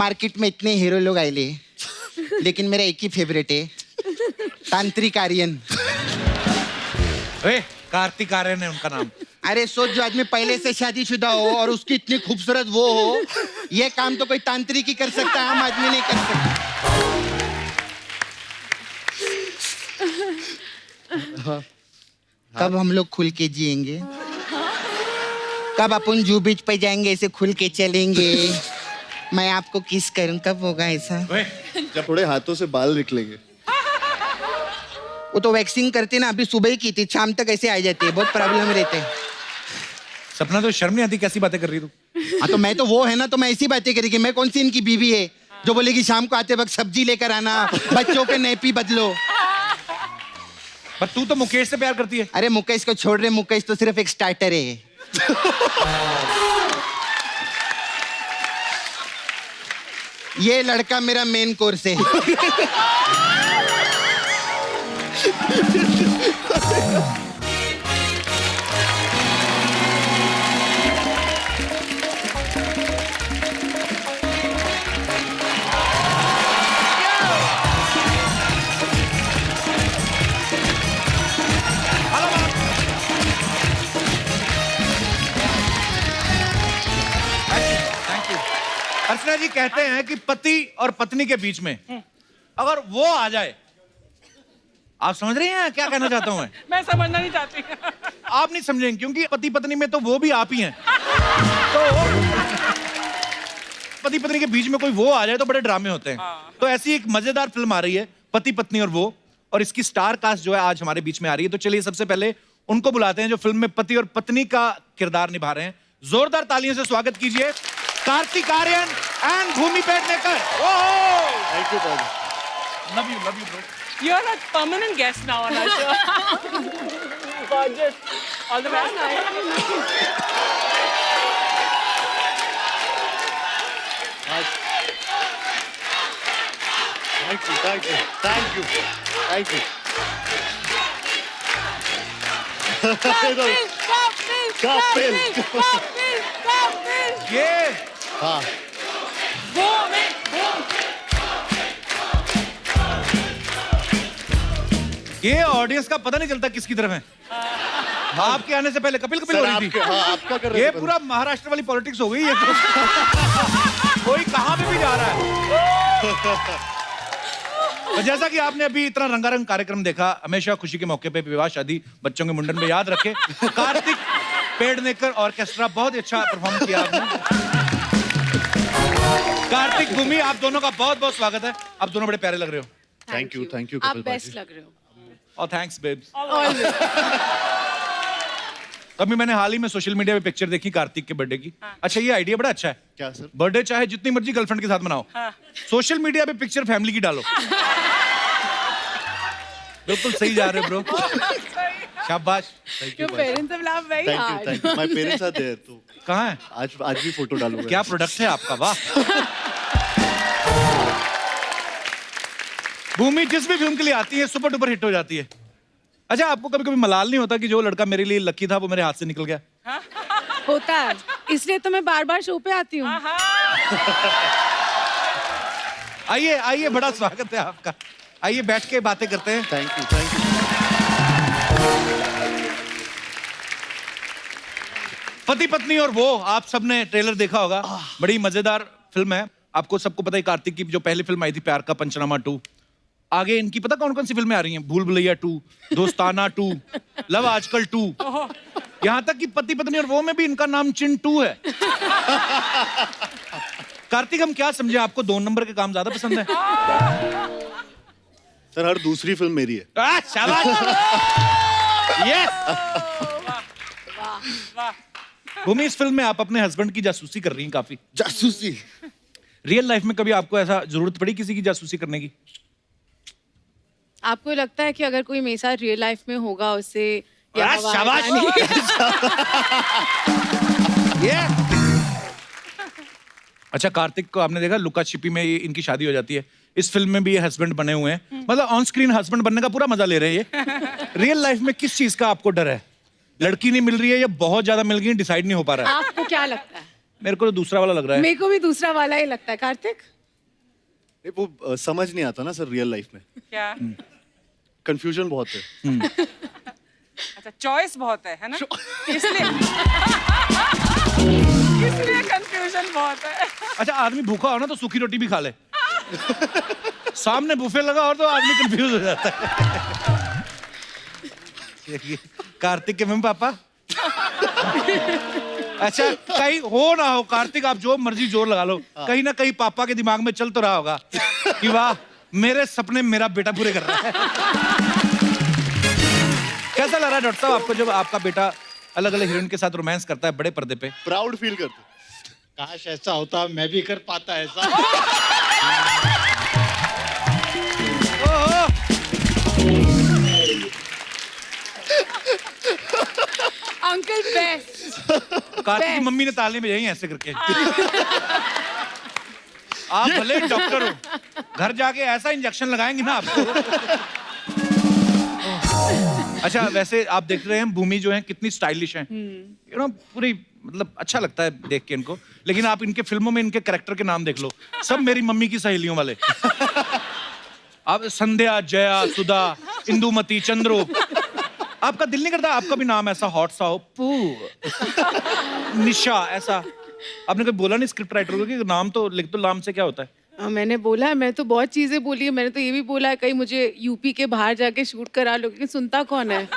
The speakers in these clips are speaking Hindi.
मार्केट में इतने हीरो लोग आए लेकिन मेरा एक ही फेवरेट है, तांत्रिक आर्यन। कार्तिक आर्यन है उनका नाम। अरे सोच, जो आदमी पहले से शादीशुदा हो और उसकी इतनी खूबसूरत वो हो, ये काम तो कोई तांत्रिक ही कर सकता है, आम आदमी नहीं कर सकता। कब हम लोग खुल के जिएंगे? कब अपन जू बीच पे जाएंगे, ऐसे खुल के चलेंगे, मैं आपको किस करूं, कब होगा ऐसा? जब थोड़े हाथों से बाल निकलेंगे। वो तो वैक्सिंग करते ना, अभी सुबह ही की थी, शाम तक ऐसे आ जाती है, बहुत प्रॉब्लम रहते हैं। सपना तो शर्म नहीं आती, कैसी बातें कर रही तू? हाँ तो मैं तो वो है ना, तो मैं ऐसी बातें करेगी। मैं कौन सी इनकी बीवी है जो बोलेगी शाम को आते वक्त सब्जी लेकर आना, बच्चों के नैपी बदलो। पर तू तो मुकेश से प्यार करती है। अरे मुकेश को छोड़ रहे, मुकेश तो सिर्फ एक स्टार्टर है। ये लड़का मेरा मेन कोर्स है। अर्चना जी कहते हैं कि पति और पत्नी के बीच में अगर वो आ जाए, आप समझ रहे हैं क्या कहना चाहता हूं मैं समझना नहीं चाहती। आप नहीं समझेंगे, क्योंकि पति पत्नी में तो वो भी आप ही हैं। तो पति पत्नी के बीच में कोई वो आ जाए तो बड़े ड्रामे होते हैं। तो ऐसी एक मजेदार फिल्म आ रही है, पति पत्नी और वो, और इसकी स्टार कास्ट जो है आज हमारे बीच में आ रही है। तो चलिए सबसे पहले उनको बुलाते हैं जो फिल्म में पति और पत्नी का किरदार निभा रहे हैं। जोरदार तालियों से स्वागत कीजिए Kartik Aaryan and Bhumi Pednekar. Thank you brother. Love you bro. You're a permanent guest now on our show. Gorgeous. All the best. Thank you, thank you, thank you, thank you. Kapil. ये हाँ, ये ऑडियंस का पता नहीं चलता किसकी तरफ है। आपके आने से पहले कपिल कपिल हो रही थी। आपका कर रहे ये थे पूरा महाराष्ट्र वाली पॉलिटिक्स हो गई है तो। कोई कहां पे भी जा रहा है। तो जैसा कि आपने अभी इतना रंगारंग कार्यक्रम देखा, हमेशा खुशी के मौके पे विवाह शादी बच्चों के मुंडन में याद रखे कार्तिक पेडनेकर ऑर्केस्ट्रा, बहुत अच्छा परफॉर्म किया आपने। कार्तिक भूमि, आप दोनों का बहुत बहुत स्वागत है। आप दोनों बड़े प्यारे लग रहे हो। थैंक यू आप कपिल बेस्ट लग रहे हो। और थैंक्स बेब्स। अभी मैंने हाल ही में सोशल मीडिया पे पिक्चर देखी कार्तिक के बर्थडे की। अच्छा, ये आइडिया बड़ा अच्छा है। क्या सर? बर्थडे चाहे जितनी मर्जी गर्लफ्रेंड के साथ मनाओ, सोशल मीडिया पे पिक्चर फैमिली की डालो। बिल्कुल सही जा रहे ब्रो, शाबाश। Your parents have laughed very hard. Thank you. My parents are there तो कहाँ है? आज भी फोटो डालूंगा। क्या प्रोडक्ट है आपका, वाह। भूमि जिस भी फिल्म के लिए आती है सुपर डुपर हिट हो जाती है। अच्छा, आपको कभी कभी मलाल नहीं होता कि जो लड़का मेरे लिए लकी था वो मेरे हाथ से निकल गया? होता है, इसलिए तो मैं बार बार शो पे आती हूँ। आइए आइए, बड़ा स्वागत है आपका। आइए बैठ के बातें करते हैं। Thank you, thank you. पति पत्नी और वो, आप सबने ट्रेलर देखा होगा, बड़ी मजेदार फिल्म है। आपको सबको पता है कार्तिक की जो पहली फिल्म आई थी प्यार का पंचनामा 2, आगे इनकी पता कौन कौन सी फिल्में आ रही हैं? भूल भुलैया 2, दोस्ताना 2, लव आजकल 2, यहाँ तक कि पति पत्नी और वो में भी इनका नाम चिंटू है। कार्तिक, हम क्या समझे, आपको 2 नंबर के काम ज्यादा पसंद है? सर हर दूसरी फिल्म मेरी है। शाबाश। यस। भूमि, इस फिल्म में आप अपने हस्बैंड की जासूसी कर रही हैं काफी। जासूसी? रियल लाइफ में कभी आपको ऐसा जरूरत पड़ी किसी की जासूसी करने की? आपको लगता है कि अगर कोई मेरे साथ रियल लाइफ में होगा उससे शाबाश। अच्छा, कार्तिक को आपने देखा लुका छिपी में इनकी शादी हो जाती है, इस फिल्म में भी ये हस्बैंड बने हुए हैं, मतलब ऑन स्क्रीन हस्बैंड बनने का पूरा मजा ले रहे हैं ये। रियल लाइफ में किस चीज का आपको डर है? लड़की नहीं मिल रही है या बहुत ज्यादा मिल गई, डिसाइड नहीं हो पा रहा है? आपको क्या लगता है? मेरे को तो दूसरा वाला लग रहा है। मेरे को भी दूसरा वाला ही लगता है। कार्तिक नहीं, वो समझ नहीं आता ना सर रियल लाइफ में, क्या? कंफ्यूजन बहुत है। अच्छा, चॉइस बहुत है ना? इसलिए इसलिए कंफ्यूजन बहुत है। अच्छा, आदमी भूखा हो ना तो सूखी रोटी भी खा ले। सामने बुफे लगा और तो आदमी कंफ्यूज हो जाता है। कार्तिक के मम्मी पापा। अच्छा, कहीं हो ना हो कार्तिक, आप जो मर्जी जोर लगा लो, कहीं ना कहीं पापा के दिमाग में चल तो रहा होगा कि वाह, मेरे सपने मेरा बेटा पूरे कर रहा है। कैसा लग रहा है डॉक्टर साहब आपको जब आपका बेटा अलग अलग हीरोइन के साथ रोमांस करता है बड़े पर्दे पे? प्राउड फील करते। काश ऐसा होता, मैं भी कर पाता ऐसा। ओहो! Uncle best. कार्तिक की मम्मी ने ताली बजाई ऐसे करके। आप भले ही डॉक्टर हो, घर जाके ऐसा इंजेक्शन लगाएंगे ना आपको। अच्छा, वैसे आप देख रहे हैं भूमि जो है कितनी स्टाइलिश है, यू नो, पूरी मतलब अच्छा लगता है देख के इनको। लेकिन आप इनके फिल्मों में इनके कैरेक्टर के नाम देख लो, सब मेरी मम्मी की सहेलियों वाले। आप संध्या, जया, सुधा, इंदुमती, चंद्रूप। आपका दिल नहीं करता आपका भी नाम ऐसा हॉट सा हो? पू, निशा, ऐसा? आपने कभी बोला नहीं स्क्रिप्ट राइटर को कि नाम तो लिख दो, नाम से क्या होता है? मैंने बोला है, मैं तो बहुत चीजें बोली है। मैंने तो ये भी बोला है कहीं मुझे यूपी के बाहर जाके शूट करा लो, क्योंकि सुनता कौन है।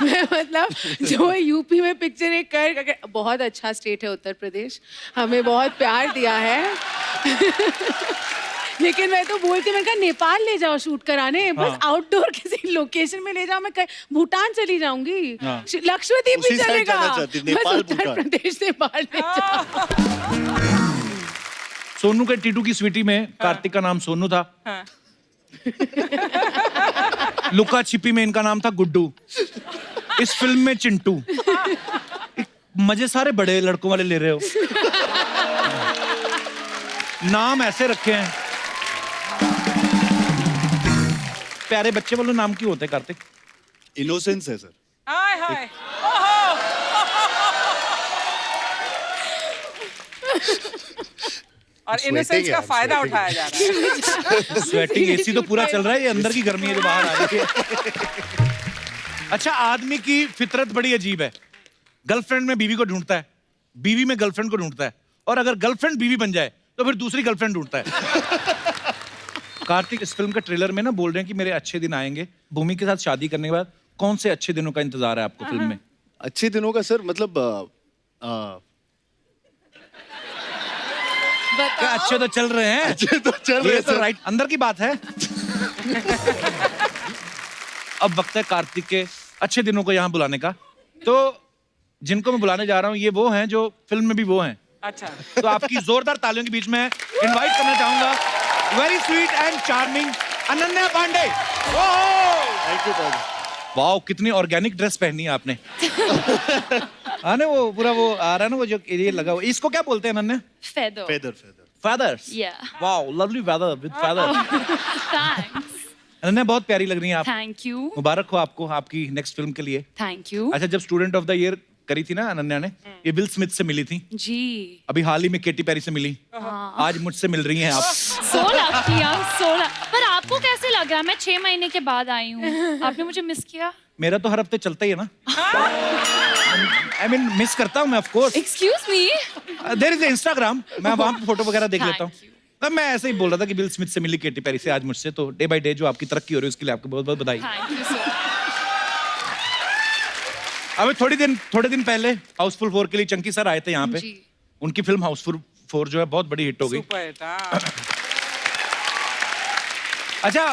मैं मतलब जो यूपी में पिक्चर एक कर, बहुत अच्छा स्टेट है उत्तर प्रदेश, हमें बहुत प्यार दिया है। लेकिन मैं तो बोलती, मैंने कहा नेपाल ले जाओ शूट कराने, बस आउटडोर किसी लोकेशन में ले जाओ। मैं भूटान चली जाऊंगी, लक्षद्वीप भी उसी साइड चलेगा, जाना चाहती, बस नेपाल, उत्तर भूटान। प्रदेश से बाहर ले जाओ। सोनू के टीटू की स्वीटी में कार्तिक का नाम सोनू था। लुका छिपी में इनका नाम था गुड्डू। इस फिल्म में चिंटू। मजे सारे बड़े लड़कों वाले ले रहे हो। नाम ऐसे रखे हैं। प्यारे बच्चे वाले नाम क्यों होते हैं कार्तिक? इनोसेंस है सर। हाय हाय। और Sweating इनोसेंस है का यार, फायदा sweating। उठाया जा रहा है। स्वेटिंग एसी तो पूरा चल रहा है, ये अंदर की गर्मी है जो बाहर आ रही है। अच्छा, आदमी की फितरत बड़ी अजीब है। गर्लफ्रेंड में बीवी को ढूंढता है, बीवी में गर्लफ्रेंड को ढूंढता है, और अगर गर्लफ्रेंड बीवी बन जाए तो फिर दूसरी गर्लफ्रेंड ढूंढता है। कार्तिक इस फिल्म के ट्रेलर में ना बोल रहे हैं कि मेरे अच्छे दिन आएंगे। भूमि के साथ शादी करने के बाद कौन से अच्छे दिनों का इंतजार है आपको फिल्म में? अच्छे दिनों का सर मतलब क्या अच्छे तो चल रहे हैं? अच्छे तो चल रहे ये हैं तो सर। राइट अंदर की बात है। अब वक्त है कार्तिक के अच्छे दिनों को यहाँ बुलाने का। तो जिनको मैं बुलाने जा रहा हूँ ये वो हैं जो फिल्म में भी वो हैं। अच्छा, तो आपकी जोरदार तालियों के बीच में इनवाइट करना चाहूंगा very sweet and charming Ananya Panday. Thank you sir. Wow, कितनी ऑर्गेनिक ड्रेस पहनी है आपने। हाँ ना, वो पूरा वो आ रहा है ना, वो जो ये लगा हुआ, इसको क्या बोलते हैं Ananya? Feather. Feather feather. Feathers. Yeah. Wow, lovely feather with feather. Thanks. Ananya बहुत प्यारी लग रही हैं आप। Thanक यू। मुबारक हो आपको आपकी नेक्स्ट फिल्म के लिए। Thank you. अच्छा, जब स्टूडेंट ऑफ द ईयर करी थी ना अनन्या ने, ये विल स्मिथ से मिली थी। जी। अभी हाल ही में केटी पेरी से मिली। आज मुझसे मिल रही हैं आप। So lucky, I'm so lucky. पर आपको कैसे लग रहा है? मैं 6 महीने के बाद आई हूँ। आपने मुझे मिस किया? मेरा तो हर हफ्ते चलता ही है ना। I mean, मिस करता हूँ मैं of course. Excuse me. There is Instagram, मैं वहां पे फोटो वगैरह देख लेता हूँ। Thank you. तब मैं ऐसे ही बोल रहा था कि विल स्मिथ से मिली केटी पेरी से आज मुझसे, तो डे बाय डे जो आपकी तरक्की हो रही है उसके लिए आपको बहुत बहुत बधाई। Thank you so much. अभी थोड़े दिन पहले हाउसफुल 4 के लिए चंकी सर आए थे यहाँ पे। जी। उनकी फिल्म हाउसफुल 4 जो है बहुत बड़ी हिट हो गई। Super hit. हाँ। अच्छा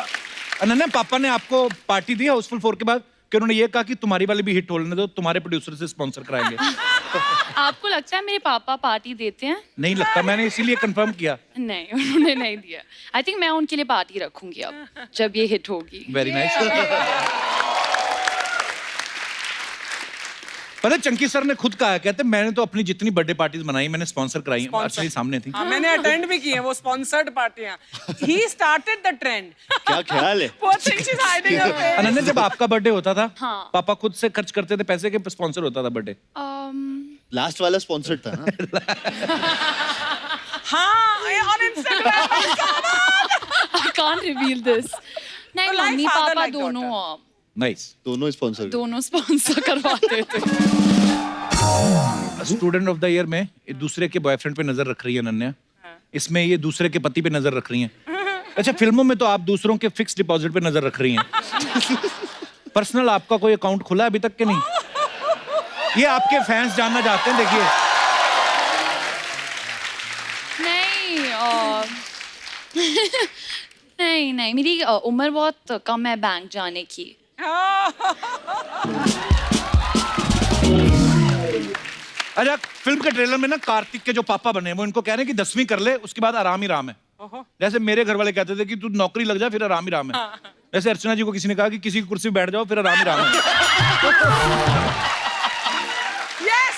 अनन्या, पापा ने आपको पार्टी दी हाउसफुल 4 के बाद कि उन्होंने ये कहा कि तुम्हारी वाली भी हिट होने दो, तुम्हारे प्रोड्यूसर से स्पॉन्सर कराएंगे? आपको लगता है मेरे पापा पार्टी देते हैं? नहीं लगता, मैंने इसीलिए कंफर्म किया। नहीं, उन्होंने नहीं दिया। आई थिंक मैं उनके लिए पार्टी रखूंगी अब जब ये हिट होगी। Very nice. पता है, चंकी सर ने खुद कहा, कहते मैंने तो अपनी जितनी बर्थडे पार्टीज बनाई मैंने स्पॉन्सर कराई, एक्चुअली सामने थी। हाँ, मैंने अटेंड भी की है वो स्पॉन्सर्ड पार्टियां। He started the trend. क्या ख्याल है? Poor thing, she's hiding her face. Ananya, जब आपका बर्थडे होता था हाँ। पापा खुद से खर्च करते थे पैसे के स्पॉन्सर होता था बर्थडे? लास्ट वाला स्पॉन्सर्ड था ना. हाँ, on Instagram. I can't reveal this. नहीं तो like मम्मी father, पापा like दोनों नाइस. दोनों स्पॉन्सर. दोनों स्पॉन्सर करवाते थे. स्टूडेंट ऑफ द ईयर में एक दूसरे के बॉयफ्रेंड पे नजर रख रही है अनन्या. इसमें ये दूसरे के पति पे नजर रख रही हैं. अच्छा, फिल्मों में तो आप दूसरों के फिक्स डिपॉजिट पे नजर रख रही हैं. पर्सनल आपका कोई अकाउंट खुला है अभी तक के नहीं? ये आपके फैंस जानना चाहते हैं. देखिए, नहीं नहीं मेरी उम्र बहुत कम है बैंक जाने की. अच्छा, फिल्म के ट्रेलर में ना कार्तिक के जो पापा बने हैं, वो इनको कह रहे हैं कि 10वीं कर ले, उसके बाद आराम ही राम है. जैसे मेरे घर वाले कहते थे कि तू नौकरी लग जा, फिर आराम ही राम है. जैसे अर्चना जी को किसी ने कहा कि किसी की कुर्सी पे बैठ जाओ, फिर आराम ही राम है. Yes.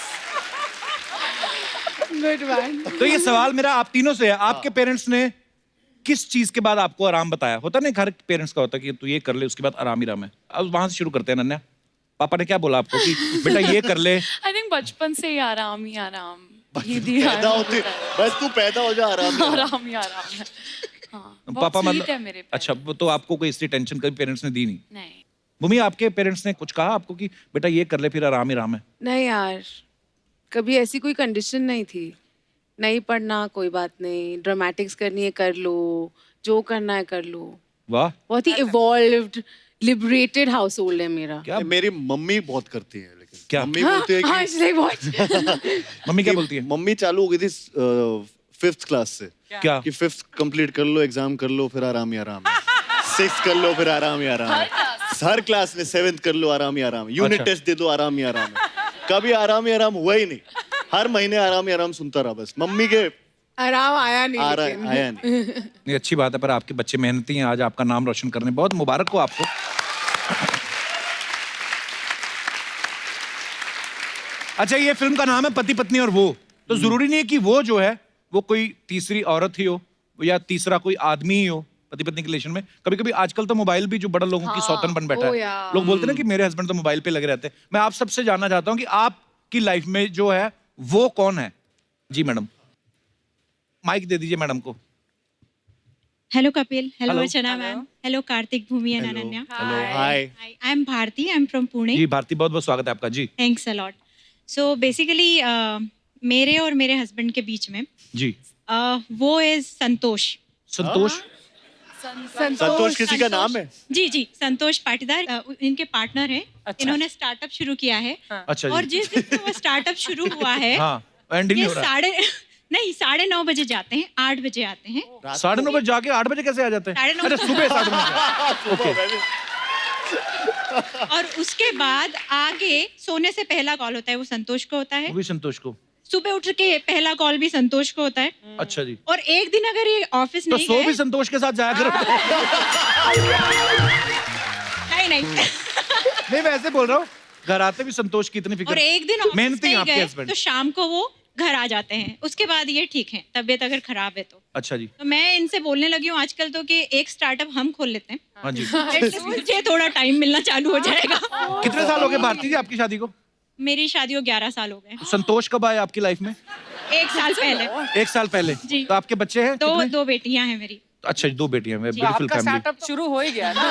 Good one. तो ये सवाल मेरा आप तीनों से है. आपके पेरेंट्स ने किस चीज के बाद आपको आराम बताया? होता नहीं, हर पेरेंट्स का होता है कि तू ये कर ले, उसके बाद आराम ही राम है. अब वहां से शुरू करते हैं. अनन्या, पापा ने क्या बोला आपको कि बेटा ये कर ले? आई थिंक बचपन से ही आराम ही आराम. ये पैदा होते बस तू पैदा हो जा, आराम. आराम ही आराम है. हाँ, पापा बहुत sweet है मेरे मतलब अच्छा, वो तो आपको कोई इसकी टेंशन कभी पेरेंट्स ने दी नहीं? नहीं. भूमि, आपके पेरेंट्स ने कुछ कहा आपको कि बेटा ये कर ले, फिर आराम ही राम है? नहीं यार, कभी ऐसी कोई कंडीशन नहीं थी. नहीं पढ़ना कोई बात नहीं, ड्रामेटिक्स करनी है कर लो, जो करना है कर लो. वाह, बहुत ही इवॉल्व्ड लिबरेटेड हाउस होल्ड है मेरा. क्या मेरी मम्मी बहुत करती है, लेकिन क्या? मम्मी बोलती है हाँ, कि इसलिए बहुत. मम्मी क्या बोलती है? मम्मी चालू हो गई थी 5th क्लास से क्या? कि 5th कंप्लीट कर लो, एग्जाम कर लो, फिर आराम ही आराम है. 6th कर लो, फिर आराम ही आराम है. हर क्लास में 7th कर लो, आराम ही आराम है. यूनिट अच्छा. टेस्ट दे दो, आराम ही आराम है. कभी आराम ही आराम हुआ ही नहीं. हर महीने आराम ही आराम सुनता रहा बस. मम्मी के आराम आया नहीं. लेकिन आया नहीं. नहीं, अच्छी बात है, पर आपके बच्चे मेहनती हैं, आज आपका नाम रोशन करने. बहुत मुबारक हो आपको. अच्छा, ये फिल्म का नाम है पति पत्नी और वो. तो जरूरी नहीं है कि वो जो है वो कोई तीसरी औरत ही हो या तीसरा कोई आदमी ही हो पति पत्नी के रिलेशन में. कभी कभी आजकल तो मोबाइल भी जो बड़ा लोगों की सौतन बन बैठा ओ है. यार. लोग बोलते हैं ना कि मेरे हस्बैंड तो मोबाइल पे लगे रहते हैं. मैं आप सबसे जानना चाहता हूँ कि आपकी लाइफ में जो है वो कौन है? जी मैडम, माइक दे दीजिए मैडम को. Hello Kapil, hello Hello. Archana ma'am, hello Karthik, Bhumi and Ananya. Hello, hi. Hi, I'm Bharti, I'm from Pune. जी भारती, बहुत बहुत स्वागत है आपका. जी Thanks a lot. So basically मेरे और मेरे हस्बैंड के बीच में जी. वो is संतोष. संतोष. संतोष किसी का नाम है? जी जी, संतोष पाटीदार इनके पार्टनर हैं. इन्होंने स्टार्टअप शुरू किया है. अच्छा और जी. जिस दिन से वो स्टार्टअप शुरू हुआ है, हाँ, एंडिंग ये नहीं हो रहा. 9:30 बजे जाते हैं, 8 बजे आते हैं. 9:30 बजे जाके 8 बजे कैसे आ जाते हैं? 9:30 अच्छा, सुबह 9:30 ओके. और उसके बाद आगे सोने से पहला कॉल होता है वो संतोष को होता है. वो भी संतोष को. सुबह उठ के पहला कॉल भी संतोष को होता है. अच्छा जी. और एक दिन अगर ये ऑफिस तो नहीं सो गए, भी संतोष के साथ जाया करो. नहीं नहीं, वैसे बोल रहा हूँ, घर आते भी संतोष की इतनी और फिक्र. एक दिन ऑफिस मेहनती हैं नहीं आपके गए हस्बैंड. तो शाम को वो घर आ जाते हैं. उसके बाद ये ठीक है, तबीयत अगर खराब है तो. अच्छा जी. तो मैं इनसे बोलने लगी हूँ आजकल तो कि एक स्टार्टअप हम खोल लेते हैं. हाँ जी. At least मुझे थोड़ा टाइम मिलना चालू हो जाएगा. कितने साल हो गए भारती जी आपकी शादी को? मेरी शादी को 11 साल हो गए. संतोष कब आए आपकी लाइफ में? 1 साल पहले. 1 साल पहले. जी. तो आपके बच्चे हैं कितने? 2 बेटियां हैं मेरी. अच्छा जी, 2 बेटियां हैं. ब्यूटीफुल आपका फैमिली. स्टार्टअप शुरू हो ही गया ना.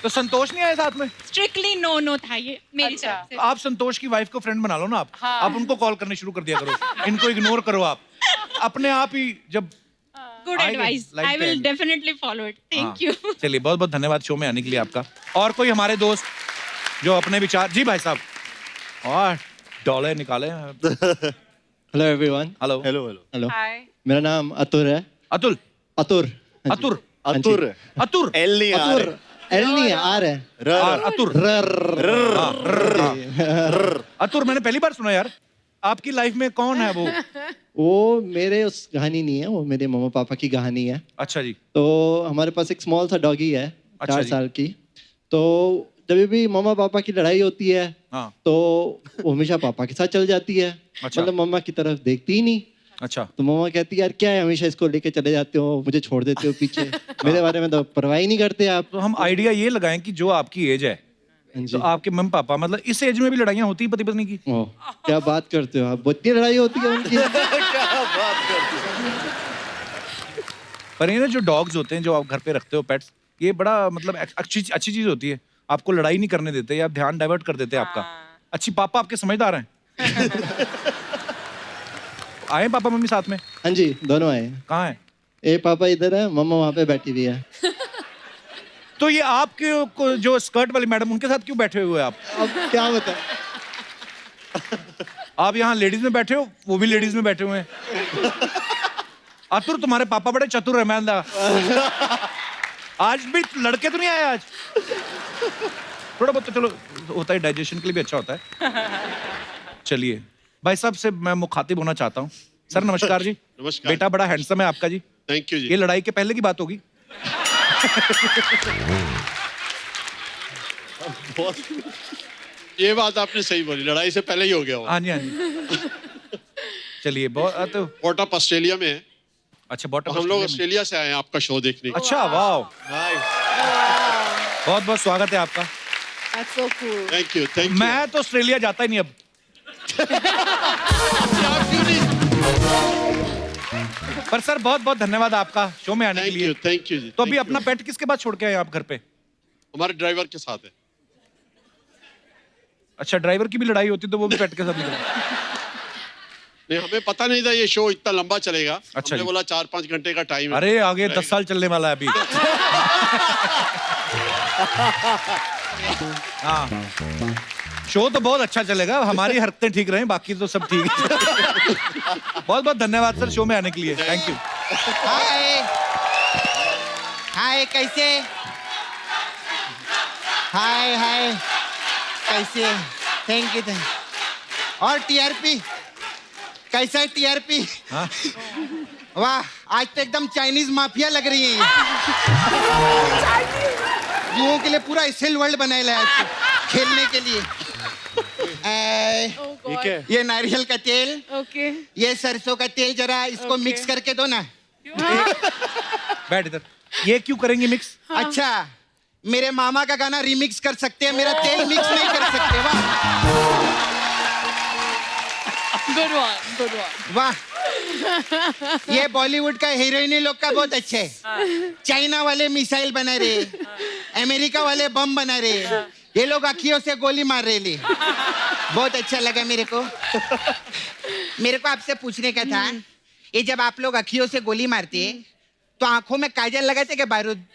तो संतोष नहीं आए साथ में? स्ट्रिक्टली नो था ये मेरी अच्छा. तरफ से. तो आप संतोष की वाइफ को फ्रेंड बना लो ना. आप उनको कॉल करने शुरू कर दिया करो. इनको इग्नोर करो आप. अपने आप ही जब गुड आएंगे, एडवाइस. लाइफ आई पे विल आएंगे. Definitely follow it. हाँ. Thank you. चलिए, बहुत बहुत धन्यवाद शो में आने के लिए आपका. और कोई हमारे दोस्त जो अपने विचार. जी भाई साहब, और डॉलर निकाले. Hello everyone. Hello. Hello hello. Hello, hi. मेरा नाम अतुर है. अतुल. अतुर. हाँ जी. अतुर. अतुर. अतुर. एल नहीं आ अतुर. रहा. एल नहीं है, आर है. अतुर. अतुर मैंने पहली बार सुना यार. आपकी लाइफ में कौन है वो? वो मेरे उस कहानी नहीं है, वो मेरे मम्मा पापा की कहानी है. अच्छा जी. तो हमारे पास एक स्मॉल सा डॉगी है, अच्छा 4 जी. साल की. तो जब भी मम्मा पापा की लड़ाई होती है हाँ. तो वो हमेशा पापा के साथ चल जाती है. अच्छा. मतलब मम्मा की तरफ देखती ही नहीं. अच्छा. तो मम्मा कहती है यार क्या है, हमेशा इसको लेके चले जाते हो, मुझे छोड़ देते हो पीछे. मेरे बारे में तो परवाह ही नहीं करते आप. तो हम आइडिया ये लगाएं कि जो आपकी एज है हाँ जी तो आपके मम्मी पापा मतलब इस एज में भी लड़ाइयाँ होती हैं पति पत्नी की? ओह, क्या बात करते हो आप, इतनी लड़ाई होती है उनकी? पर ये ना जो डॉग्स होते हैं जो आप घर पे रखते हो पेट्स, ये बड़ा मतलब अच्छी चीज होती है। आपको लड़ाई नहीं करने देते या ध्यान डाइवर्ट कर देते हैं आपका। अच्छी पापा आपके समझदार हैं। आए पापा मम्मी साथ में? हाँ जी, दोनों आए हैं। कहाँ है? ए पापा इधर है, मम्मा वहाँ पे बैठी हुई है। तो ये आपके जो स्कर्ट वाली मैडम उनके साथ क्यों बैठे हुए आप? अब क्या बताएं? आप यहाँ लेडीज में बैठे हो, वो भी लेडीज में बैठे हुए हैं। अतुर तुम्हारे पापा बड़े चतुर है। मैं आज भी लड़के तो नहीं आए आज? थोड़ा बहुत तो चलो होता है, डाइजेशन के लिए भी अच्छा होता है। चलिए भाई साहब से मैं मुखातिब होना चाहता हूँ। सर नमस्कार जी। नमस्कार। बेटा बड़ा हैंडसम है आपका जी। थैंक यू जी। ये लड़ाई के पहले की बात होगी। ये बात आपने सही बोली, लड़ाई से पहले ही हो गया वो। हाँ जी हाँ जी। चलिए बहुत तो पोर्ट ऑफ ऑस्ट्रेलिया में है। अच्छा बॉटम हम लोग ऑस्ट्रेलिया से आए हैं आपका शो देखने। अच्छा वाह, बहुत बहुत स्वागत है आपका। That's so cool. Thank you thank you. मैं तो ऑस्ट्रेलिया जाता ही नहीं अब। पर सर बहुत बहुत धन्यवाद आपका शो में आने के लिए। थैंक यू जी। तो अभी thank अपना you। पेट किसके पास छोड़ के आए आप घर पे? हमारे ड्राइवर के साथ है। अच्छा ड्राइवर की भी लड़ाई होती तो वो भी पेट के साथ निकला। नहीं हमें पता नहीं था ये शो इतना लंबा चलेगा। अच्छा हमने जी। बोला 4-5 घंटे का टाइम है। अरे आगे 10 साल चलने वाला है अभी। हाँ शो तो बहुत अच्छा चलेगा, हमारी हरकतें ठीक रहे, बाकी तो सब ठीक है। बहुत बहुत धन्यवाद सर शो में आने के लिए। Thank you. हाय हाय कैसे? हाय हाय कैसे? थैंक यू और टीआरपी कैसा है टीआरपी? हाँ? वाह आज तो एकदम चाइनीज माफिया लग रही है ये। युवाओं के लिए पूरा एसएल वर्ल्ड बनाया है आज तो, खेलने के लिए। Oh God. ये नारियल का तेल, Okay. ये सरसों का तेल, जरा इसको Okay. मिक्स करके दो ना। बैठ इधर। ये क्यों करेंगे मिक्स? अच्छा मेरे मामा का गाना रिमिक्स कर सकते हैं, मेरा तेल मिक्स नहीं कर सकते। वाह Good one. Good one. वाह ये बॉलीवुड का हीरोइनी लोग का बहुत अच्छा है। चाइना वाले मिसाइल बना रहे, अमेरिका वाले बम बना रहे, ये लोग अखियों से गोली मार रहे ले। बहुत अच्छा लगा मेरे को। मेरे को आपसे पूछने का था, ये जब आप लोग अखियों से गोली मारते तो आंखों में काजल लगाते क्या बारूद?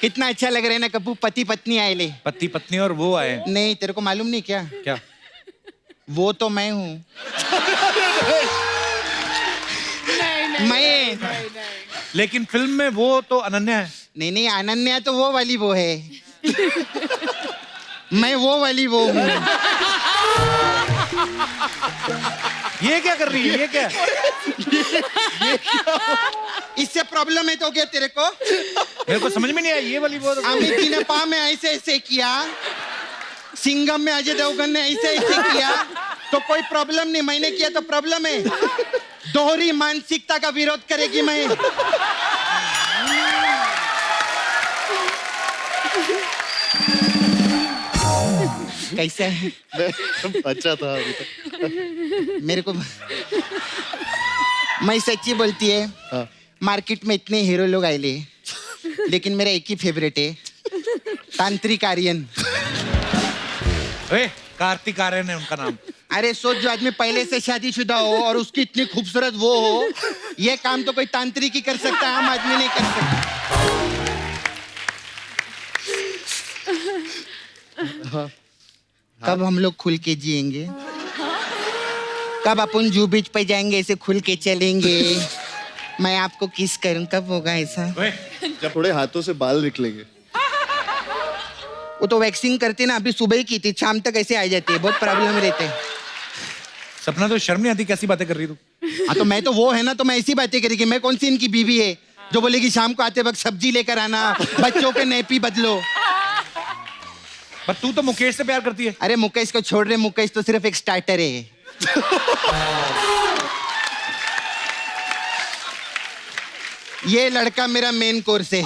कितना अच्छा लग रहा है ना कपूर, पति पत्नी आए ले। पति पत्नी और वो आए। नहीं तेरे को मालूम नहीं क्या? क्या? वो तो मैं हूँ। मैं लेकिन फिल्म में वो तो अनन्या है। नहीं नहीं अनन्या तो वो वाली वो है। मैं वो वाली वो हूँ। ये क्या कर रही है? ये क्या? इससे प्रॉब्लम है तो क्या तेरे को? मेरे को समझ में नहीं आया ये वाली वो। अमित जी ने पा में ऐसे ऐसे किया, सिंघम में अजय देवगन ने ऐसे ऐसे किया, तो कोई प्रॉब्लम नहीं। मैंने किया तो प्रॉब्लम है। दोहरी मानसिकता का विरोध करेगी मैं। कैसे है? अच्छा था अभी तक। मेरे को मैं सच्ची बोलती है, हाँ। मार्केट में इतने हीरो लोग आए ले, लेकिन मेरा एक ही फेवरेट है, तांत्रिक आर्यन। कार्तिक आर्यन है उनका नाम। अरे सोच, जो आदमी पहले से शादीशुदा हो और उसकी इतनी खूबसूरत वो हो, ये काम तो कोई तांत्रिक ही कर सकता है, आम आदमी नहीं कर सकता। कब हम लोग खुल के जिएंगे? कब अपन जू बीच पे जाएंगे, ऐसे खुल के चलेंगे, मैं आपको किस करूं, कब होगा ऐसा? जब थोड़े हाथों से बाल निकलेंगे। वो तो वैक्सिंग करते ना, अभी सुबह ही की थी, शाम तक ऐसे आ जाती है, बहुत प्रॉब्लम रहते हैं। सपना तो शर्म नहीं आती, कैसी बातें कर रही तू? हाँ तो मैं तो वो है ना, तो मैं ऐसी बातें करेगी। मैं कौन सी इनकी बीवी है जो बोलेगी शाम को आते वक्त सब्जी लेकर आना, बच्चों के नेपी बदलो। पर तू तो मुकेश से प्यार करती है। अरे मुकेश को छोड़ रहे, मुकेश तो सिर्फ एक स्टार्टर है। ये लड़का मेरा मेन कोर्स है।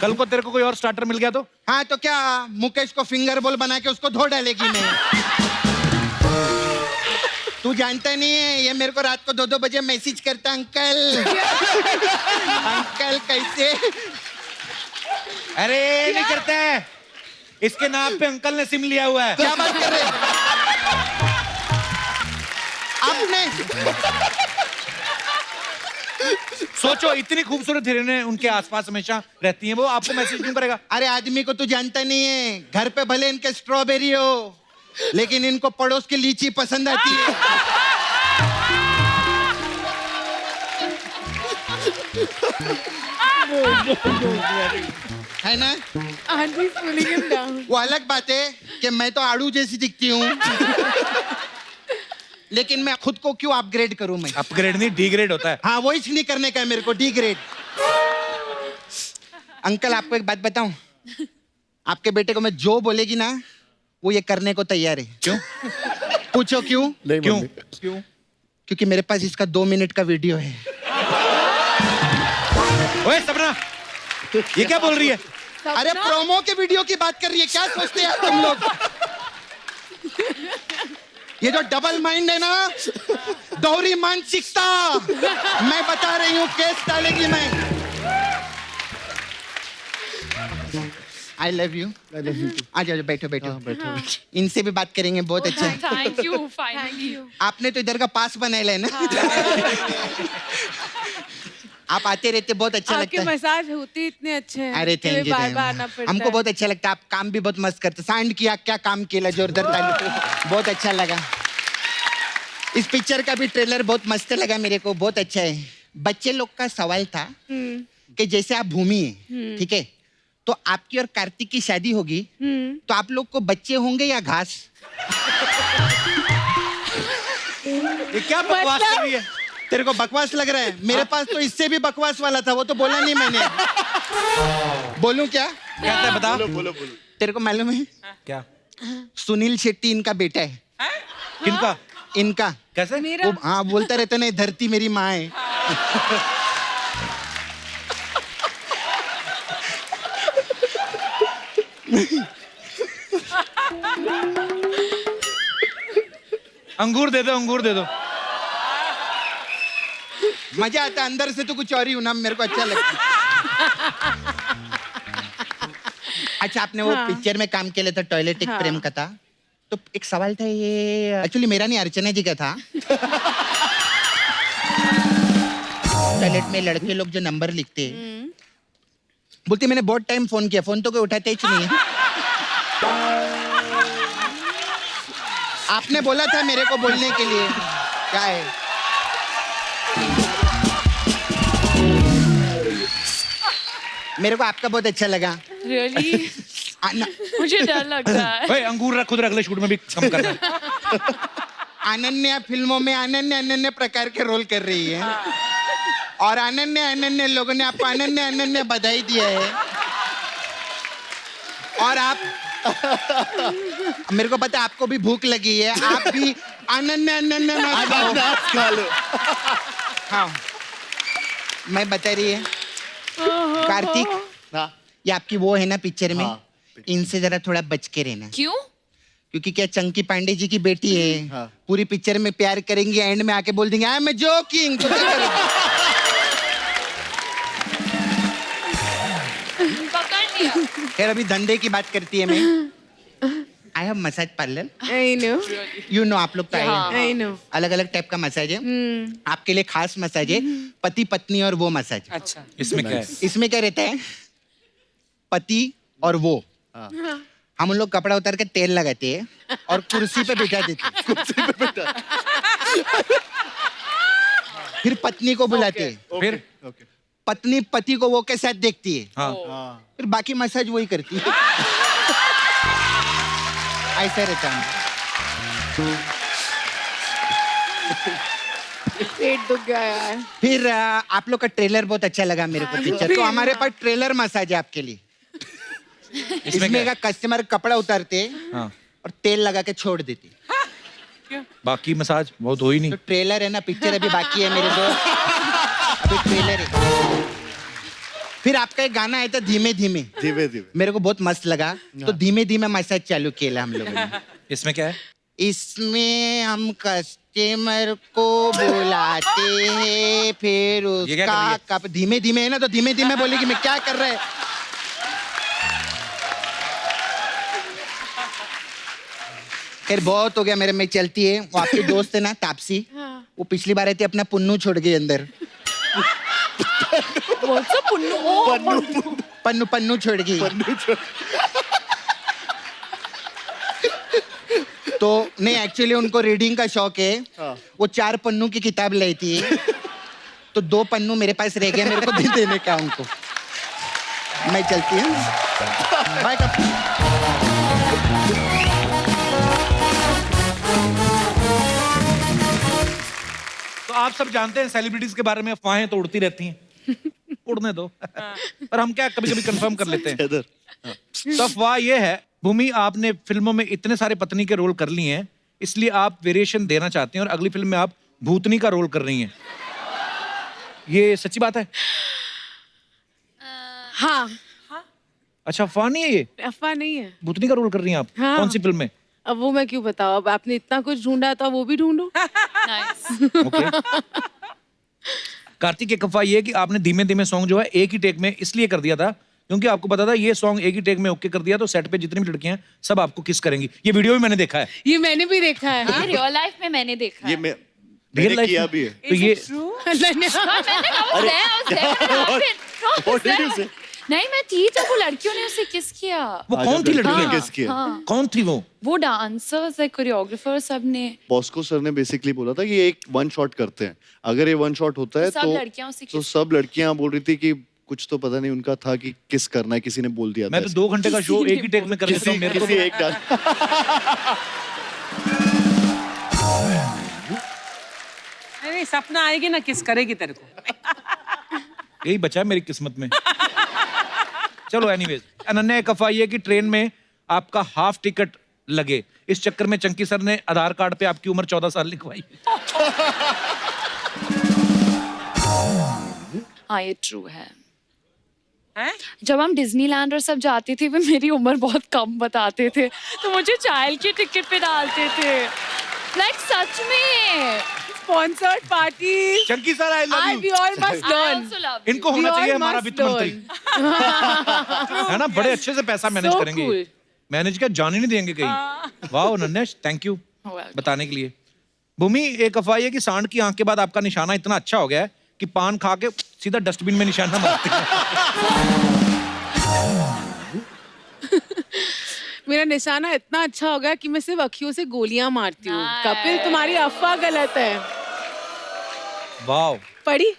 कल को तेरे को कोई और स्टार्टर मिल गया तो? हाँ तो क्या मुकेश को फिंगर बोल बना के उसको धो डालेगी मैं। तू जानता नहीं है ये मेरे को रात को 2-2 बजे मैसेज करता अंकल अंकल कैसे। अरे नहीं करता है, इसके नाम पे अंकल ने सिम लिया हुआ है। क्या बात कर रहे आपने? सोचो इतनी खूबसूरत हिरने उनके आसपास हमेशा रहती हैं, वो आपको मैसेज क्यों करेगा? अरे आदमी को तू जानता नहीं है, घर पे भले इनके स्ट्रॉबेरी हो लेकिन इनको पड़ोस की लीची पसंद आती है। है ना? Aunty's pulling him down. वो अलग बात है कि मैं तो आड़ू जैसी दिखती हूँ लेकिन मैं खुद को क्यों अपग्रेड करूं मैं? अपग्रेड नहीं, डिग्रेड होता है। हाँ वही नहीं करने का है मेरे को, डिग्रेड। अंकल आपको एक बात बताऊं, आपके बेटे को मैं जो बोलेगी ना वो ये करने को तैयार है। क्यों? पूछो क्यों? नहीं क्यों? मम्मी। क्यों? क्योंकि मेरे पास इसका 2 मिनट का वीडियो है। ओए सपना, ये क्या बोल रही है? अरे प्रोमो के वीडियो की बात कर रही है, क्या सोचते हैं तुम लोग? ये जो डबल माइंड है ना, दोहरी मानसिकता, मैं बता रही हूँ केस डालेगी मैं। I love you. आ जाओ बैठो बैठो। बैठो। इनसे भी बात करेंगे, बहुत अच्छा है। Thank you finally. आपने तो इधर का पास बनाया है ना। आप आते रहते, बहुत अच्छा आपके लगता है। मसाज होते इतने अच्छे हैं। अरे कि थैंक यू। बार बार आना पड़ता हमको है। बहुत अच्छा लगता है, आप काम भी बहुत मस्त करते। साउंड किया, क्या काम किया, जोरदार ताली, बहुत अच्छा लगा। इस पिक्चर का भी ट्रेलर बहुत मस्त लगा मेरे को, बहुत अच्छा है। बच्चे लोग का सवाल था कि जैसे आप भूमि है, ठीक है, तो आपकी और कार्तिक की शादी होगी तो आप लोग को बच्चे होंगे या घास? ये क्या बकवास कर रही है? तेरे को बकवास लग रहा है? मेरे पास तो इससे भी बकवास वाला था, वो तो बोला नहीं मैंने। बोलूं क्या? क्या था बता? बोलो बोलो बोलो। तेरे को मालूम है क्या? सुनील शेट्टी इनका बेटा है। किनका? इनका। कैसे? वो हाँ बोलता रहता ना, धरती मेरी माँ है। अंगूर दे दो, अंगूर दे दो। मजा आता है, अंदर से तो कुछ और ही हूं ना, मेरे को अच्छा लगता है। अच्छा आपने वो पिक्चर में काम किया था, टॉयलेट एक प्रेम कथा, तो एक सवाल था, ये एक्चुअली मेरा नहीं, अर्चना जी का था। टॉयलेट में लड़के लोग जो नंबर लिखते हैं, बोलते मैंने बहुत टाइम फोन किया, फोन तो कोई उठाते ही नहीं है। आपने बोला था मेरे को बोलने के लिए, क्या है? मेरे को आपका बहुत अच्छा लगा। रियली आना- मुझे डर लग रहा है। भाई अंगूर रख, खुद अगले शूट में भी कम करना। अनन्या फिल्मों में अनन्य अनन्य प्रकार के रोल कर रही है और अनन्य अनन्य लोगों ने आपको अनन्य अनन्य बधाई दिया है। और आप मेरे को पता है आपको भी भूख लगी है, आप भी अनन्य अनन्य ना खाओ। अनानास खा लो। हाँ मैं बता रही है कार्तिक, हाँ। ये आपकी वो है ना पिक्चर में, हाँ, इनसे जरा थोड़ा बच के रहना, क्यों? क्योंकि क्या चंकी पांडे जी की बेटी है। हाँ। पूरी पिक्चर में प्यार करेंगी, एंड में आके बोल देंगे आई एम जोकिंग, तो क्या करोगे? पकड़ लिया। खैर अभी धंधे की बात करती है मैं। I have massage parlour, I know. You know, आप लोग तो आए I know. अलग अलग टाइप का मसाज है। आपके लिए खास मसाज है, पति पत्नी और वो मसाज। अच्छा इसमें क्या है? इसमें क्या रहता है, पति और वो, हाँ। हम उन लोग कपड़ा उतार के तेल लगाते हैं और कुर्सी पे बिठा देते हैं। कुर्सी पे बैठा। फिर पत्नी को बुलाते हैं, फिर? ओके। पत्नी पति को वो के साथ देखती है, हाँ। हाँ। फिर बाकी मसाज वही करती है। ऐसा रहता है। पेट दुख गया यार। फिर आप लोग का ट्रेलर बहुत अच्छा लगा मेरे को पिक्चर, तो हमारे पास ट्रेलर मसाज है आपके लिए। इसमें इसमें क्या का कस्टमर कपड़ा उतारते हैं हाँ। और तेल लगा के छोड़ देते हैं। बाकी मसाज बहुत हो ही नहीं। तो ट्रेलर है ना, पिक्चर अभी बाकी है मेरे को, अभी ट्रेलर है। फिर आपका एक गाना आया था धीमे धीमे, धीमे धीमे मेरे को बहुत मस्त लगा, तो धीमे धीमे मैसेज चालू किया हम लोगों ने। इसमें क्या है? इसमें हम कस्टमर को बुलाते हैं, फिर ये क्या कर रही उसका कप धीमे धीमे है ना, तो धीमे धीमे बोलेगी मैं क्या कर रहा है। खैर बहुत हो गया मेरे में, चलती है। वो आपके दोस्त है ना तापसी, वो पिछली बार आई थी, अपना पुन्नू छोड़ गई अंदर। पन्नू पन्नू छोड़ गई। तो नहीं, एक्चुअली उनको रीडिंग का शौक है। वो 4 पन्नू की किताब लाई थी, तो 2 पन्नू मेरे पास रह गया, मेरे को दे देने का उनको। मैं चलती हूँ, बाय। तो आप सब जानते हैं सेलिब्रिटीज के बारे में अफवाहें तो उड़ती रहती हैं। उड़ने दो। पर हम क्या कभी कभी कंफर्म कर लेते हैं। तो अफवाह ये है, भूमि आपने फिल्मों में इतने सारे पत्नी के रोल कर लिए हैं, इसलिए आप वेरिएशन देना चाहते हैं और अगली फिल्म में आप भूतनी का रोल कर रही हैं। ये सच्ची बात है? हाँ। अच्छा, अफवाह नहीं है ये? अफवाह नहीं है। भूतनी का रोल कर रही हैं आप? हाँ। कौन सी फिल्म में? अब वो मैं क्यों बताऊँ, अब आपने इतना कुछ ढूंढा था, वो भी ढूंढो। ओके। कार्तिक, एक अफवाह ये है कि आपने धीमे धीमे सॉन्ग जो है एक ही टेक में इसलिए कर दिया था क्योंकि आपको पता था ये सॉन्ग एक ही टेक में ओके कर दिया तो सेट पे जितनी भी लड़कियां हैं सब आपको किस करेंगी। ये वीडियो भी मैंने देखा है। ये मैंने भी देखा है। ये रियल लाइफ में मैंने देखा ये है। रियल लाइफ किया भी है। तो ये What did you say? नहीं, मैं थी जब वो लड़कियों ने उसे किस किया। वो कौन थी लड़की? ने किस किया? कौन थी वो डांसर्स, कोरियोग्राफर, सब ने। बॉस्को सर ने बेसिकली बोला था कि ये एक 1 शॉट करते हैं, अगर ये 1 शॉट होता है सब लड़कियां उसे तो kiss- सब लड़कियां बोल रही थी कि कुछ तो पता नहीं उनका था कि किस करना है, किसी ने बोल दिया था। मैं तो 2 घंटे का शो एक ही टेक में कर लेता हूँ, मेरे को किसी एक डांस नहीं, सपना आएगी ना किस करेगी तेरे को। यही बचा है मेरी किस्मत में। चलो एनीवेज, अनन्या, एक अफवाह ये कि ट्रेन में आपका हाफ टिकट लगे, इस चक्कर में चंकी सर ने आधार कार्ड पे आपकी उम्र 14 साल लिखवाई। हाँ, ये ट्रू है। हैं? जब हम डिज्नीलैंड और सब जाते थे, वे मेरी उम्र बहुत कम बताते थे, तो मुझे चाइल्ड के टिकट पे डालते थे। लाइक सच में। Sponsored party. Chunky sir, I love We you. all must learn. इनको We होना all चाहिए हमारा must वित्त मंत्री, है ना? बड़े अच्छे से पैसा मैनेज So करेंगे। cool. मैनेज क्या, जान ही नहीं देंगे कहीं। वाह अनन्या, थैंक यू बताने के लिए। भूमि, एक अफवाह है कि सांड की आंख के बाद आपका निशाना इतना अच्छा हो गया है कि पान खा के सीधा डस्टबिन में निशाना मारते हैं। मेरा निशाना इतना अच्छा हो गया कि मैं सिर्फ अखियों से गोलियां मारती हूँ। कपिल, तुम्हारी अफवाह गलत है। वाह, पढ़ी?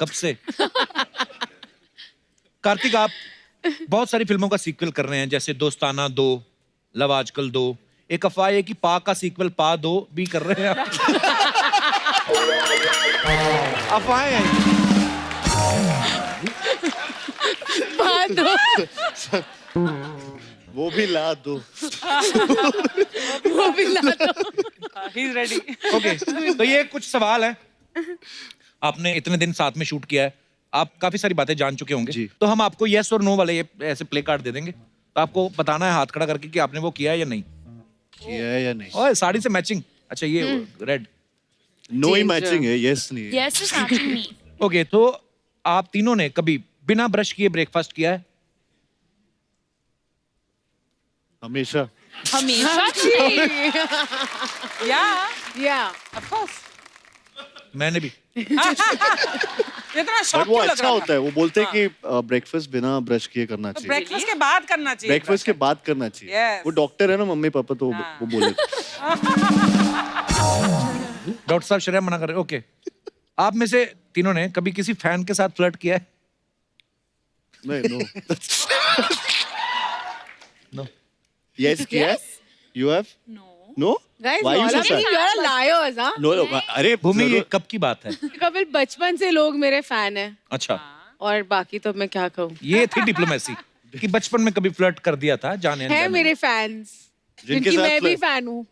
कब से? कार्तिक, आप बहुत सारी फिल्मों का सीक्वल कर रहे हैं, जैसे दोस्ताना 2, लव आजकल 2। एक अफवाह है कि पा का सीक्वल पा 2 भी कर रहे हैं आप। अफवाहें हैं। बात दो। वो भी ला दो। वो भी ला दो। He's ready. ओके, तो ये कुछ सवाल है। आपने इतने दिन साथ में शूट किया है, आप काफी सारी बातें जान चुके होंगे। जी। तो हम आपको यस और नो वाले ये ऐसे प्ले कार्ड दे देंगे, तो आपको बताना है हाथ खड़ा करके कि आपने वो किया है या नहीं। किया है या नहीं? ओए, साड़ी से मैचिंग। अच्छा, ये रेड। नो ही मैचिंग है, यस नहीं है। Yes is matching me. Okay, तो आप तीनों ने कभी बिना ब्रश किए ब्रेकफास्ट किया है? हमेशा। हमेशा Yeah, of course. मैंने भी। इतना बट शौक वो क्यों लग अच्छा रहा होता है, वो बोलते हैं कि ब्रेकफास्ट बिना ब्रश किए करना चाहिए। ब्रेकफास्ट के बाद करना चाहिए। ब्रेकफास्ट के बाद करना चाहिए। Yes. वो डॉक्टर है ना मम्मी पापा, तो वो बोले। डॉक्टर साहब श्रेया मना कर रहे। ओके, आप में से तीनों ने कभी किसी फैन के साथ फ्लर्ट किया है? नहीं, नो। नो। यस किया है? You have? No. Guys, Why you all so of sad? you are liars, huh? No, अरे भूमि, ये कब की बात है? कपिल, बचपन से लोग मेरे फैन हैं, अच्छा, और बाकी तो मैं क्या कहूँ। ये थी डिप्लोमेसी कि बचपन में कभी फ्लर्ट कर दिया था, जाने है अनजाने। मेरे फैंस, जिनके जिनकी साथ मैं भी flirt- फैन हूँ।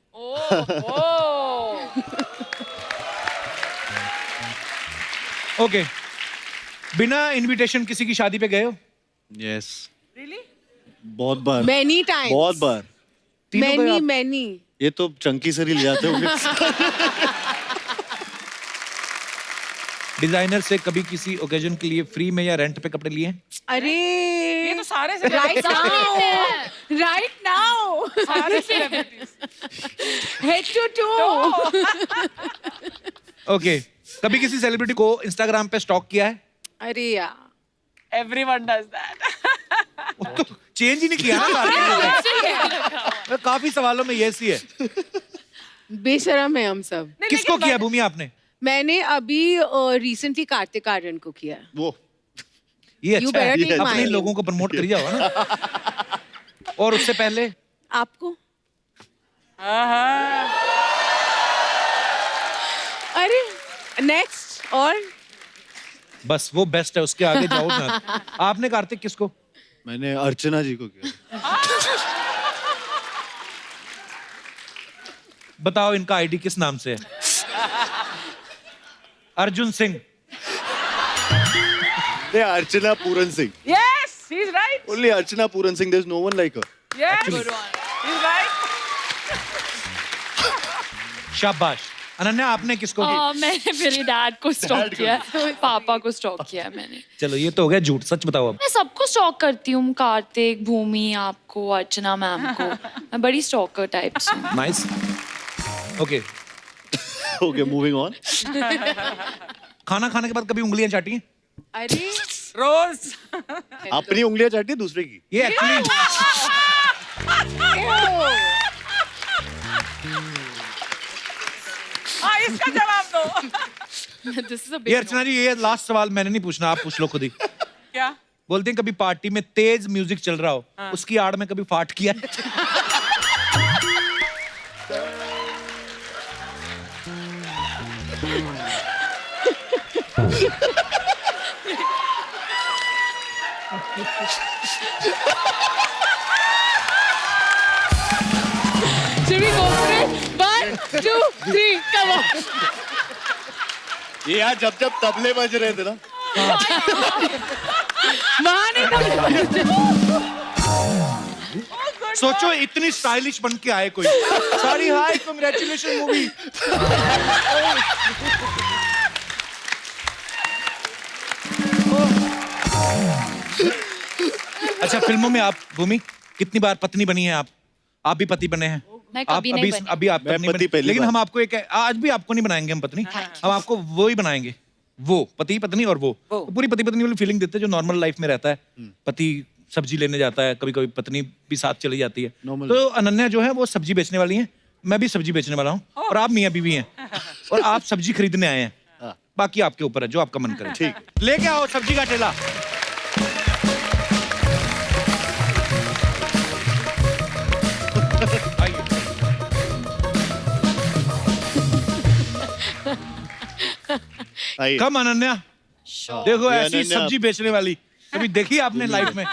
ओके, बिना इनविटेशन किसी की शादी पे गए हो? Yes Really? बहुत बार, Many times. बहुत बार। तीनों गए आप? Many. ये तो चंकी सर ही ले जाते होंगे। डिजाइनर से कभी किसी ओकेजन के लिए फ्री में या रेंट पे कपड़े लिए हैं? अरे ये तो सारे से right now, right now, सारे celebrities. head to toe. Okay कभी किसी सेलिब्रिटी को इंस्टाग्राम पे स्टॉक किया है? अरे यार, Everyone does that. तो चेंज ही नहीं किया ना। काफी सवालों में ये सी है। बेशरम है हम सब। किसको किया भूमि आपने? मैंने अभी रिसेंटली कार्तिक आर्यन को किया। वो ये You अच्छा है, better take अपने mine. लोगों को प्रमोट करी जाओ ना। और उससे पहले आपको? अरे नेक्स्ट और बस वो बेस्ट है, उसके आगे जाओ ना। आपने कार्तिक किसको? मैंने अर्चना जी को किया। बताओ इनका आईडी किस नाम से है? Arjun Singh. Archana Puran Singh. Yes, he's right. Only Archana Puran Singh. There's no one like her. Yes, he's right. शाबाश। अनन्या आपने किसको किया? मैंने मेरे डैड को स्टॉक किया है, पापा को स्टॉक किया है मैंने। चलो ये तो हो गया झूठ, सच बताओ अब। मैं सबको स्टॉक करती हूँ, कार्तिक, भूमि, आपको, अर्चना मैम को। मैं बड़ी स्टॉकर टाइप से हूँ। Nice. Okay Okay, moving on. खाना खाने के बाद कभी उंगलियां चाटी हैं? अरे Rose. अपनी उंगलियां चाटी है दूसरे की। ये एक्चुअली हाँ, इसका जवाब दो। This is a ये big अर्चना जी, ये लास्ट सवाल मैंने नहीं पूछना, आप पूछ लो खुद ही। क्या? बोलते हैं कभी पार्टी में तेज म्यूजिक चल रहा हो, उसकी आड़ में कभी फाट किया है? Should we go for it? 1, 2, 3, come on. ये यार जब जब तबले बज रहे थे ना, वहाँ नहीं था। सोचो इतनी स्टाइलिश बन के आए कोई। सॉरी, हाय, कांग्रेचुलेशन मूवी। अच्छा, फिल्मों में आप भूमि कितनी बार पत्नी बनी है आप? आप भी पति बने हैं? मैं आप कभी नहीं बनी। अभी आप मैं पत्नी पति बनी, पहली लेकिन बार। हम आपको एक, आज भी आपको नहीं बनाएंगे हम पत्नी, हम आपको वो ही बनाएंगे, वो पति पत्नी और वो तो पूरी पति पत्नी वाली फीलिंग देते हैं जो नॉर्मल लाइफ में रहता है। पति सब्जी लेने जाता है, कभी कभी पत्नी भी साथ चली जाती है। Normal. तो अनन्या जो है वो सब्जी बेचने वाली है, मैं भी सब्जी बेचने वाला हूँ, और आप मियाँ बीवी हैं, और आप सब्जी खरीदने आए हैं। बाकी आपके ऊपर है, जो आपका मन करे। ठीक। लेके आओ सब्जी का ठेला। आइए। आइए। कम अनन्या, देखो ये ऐसी अनन्या- सब्जी बेचने वाली कभी देखी आपने लाइफ में?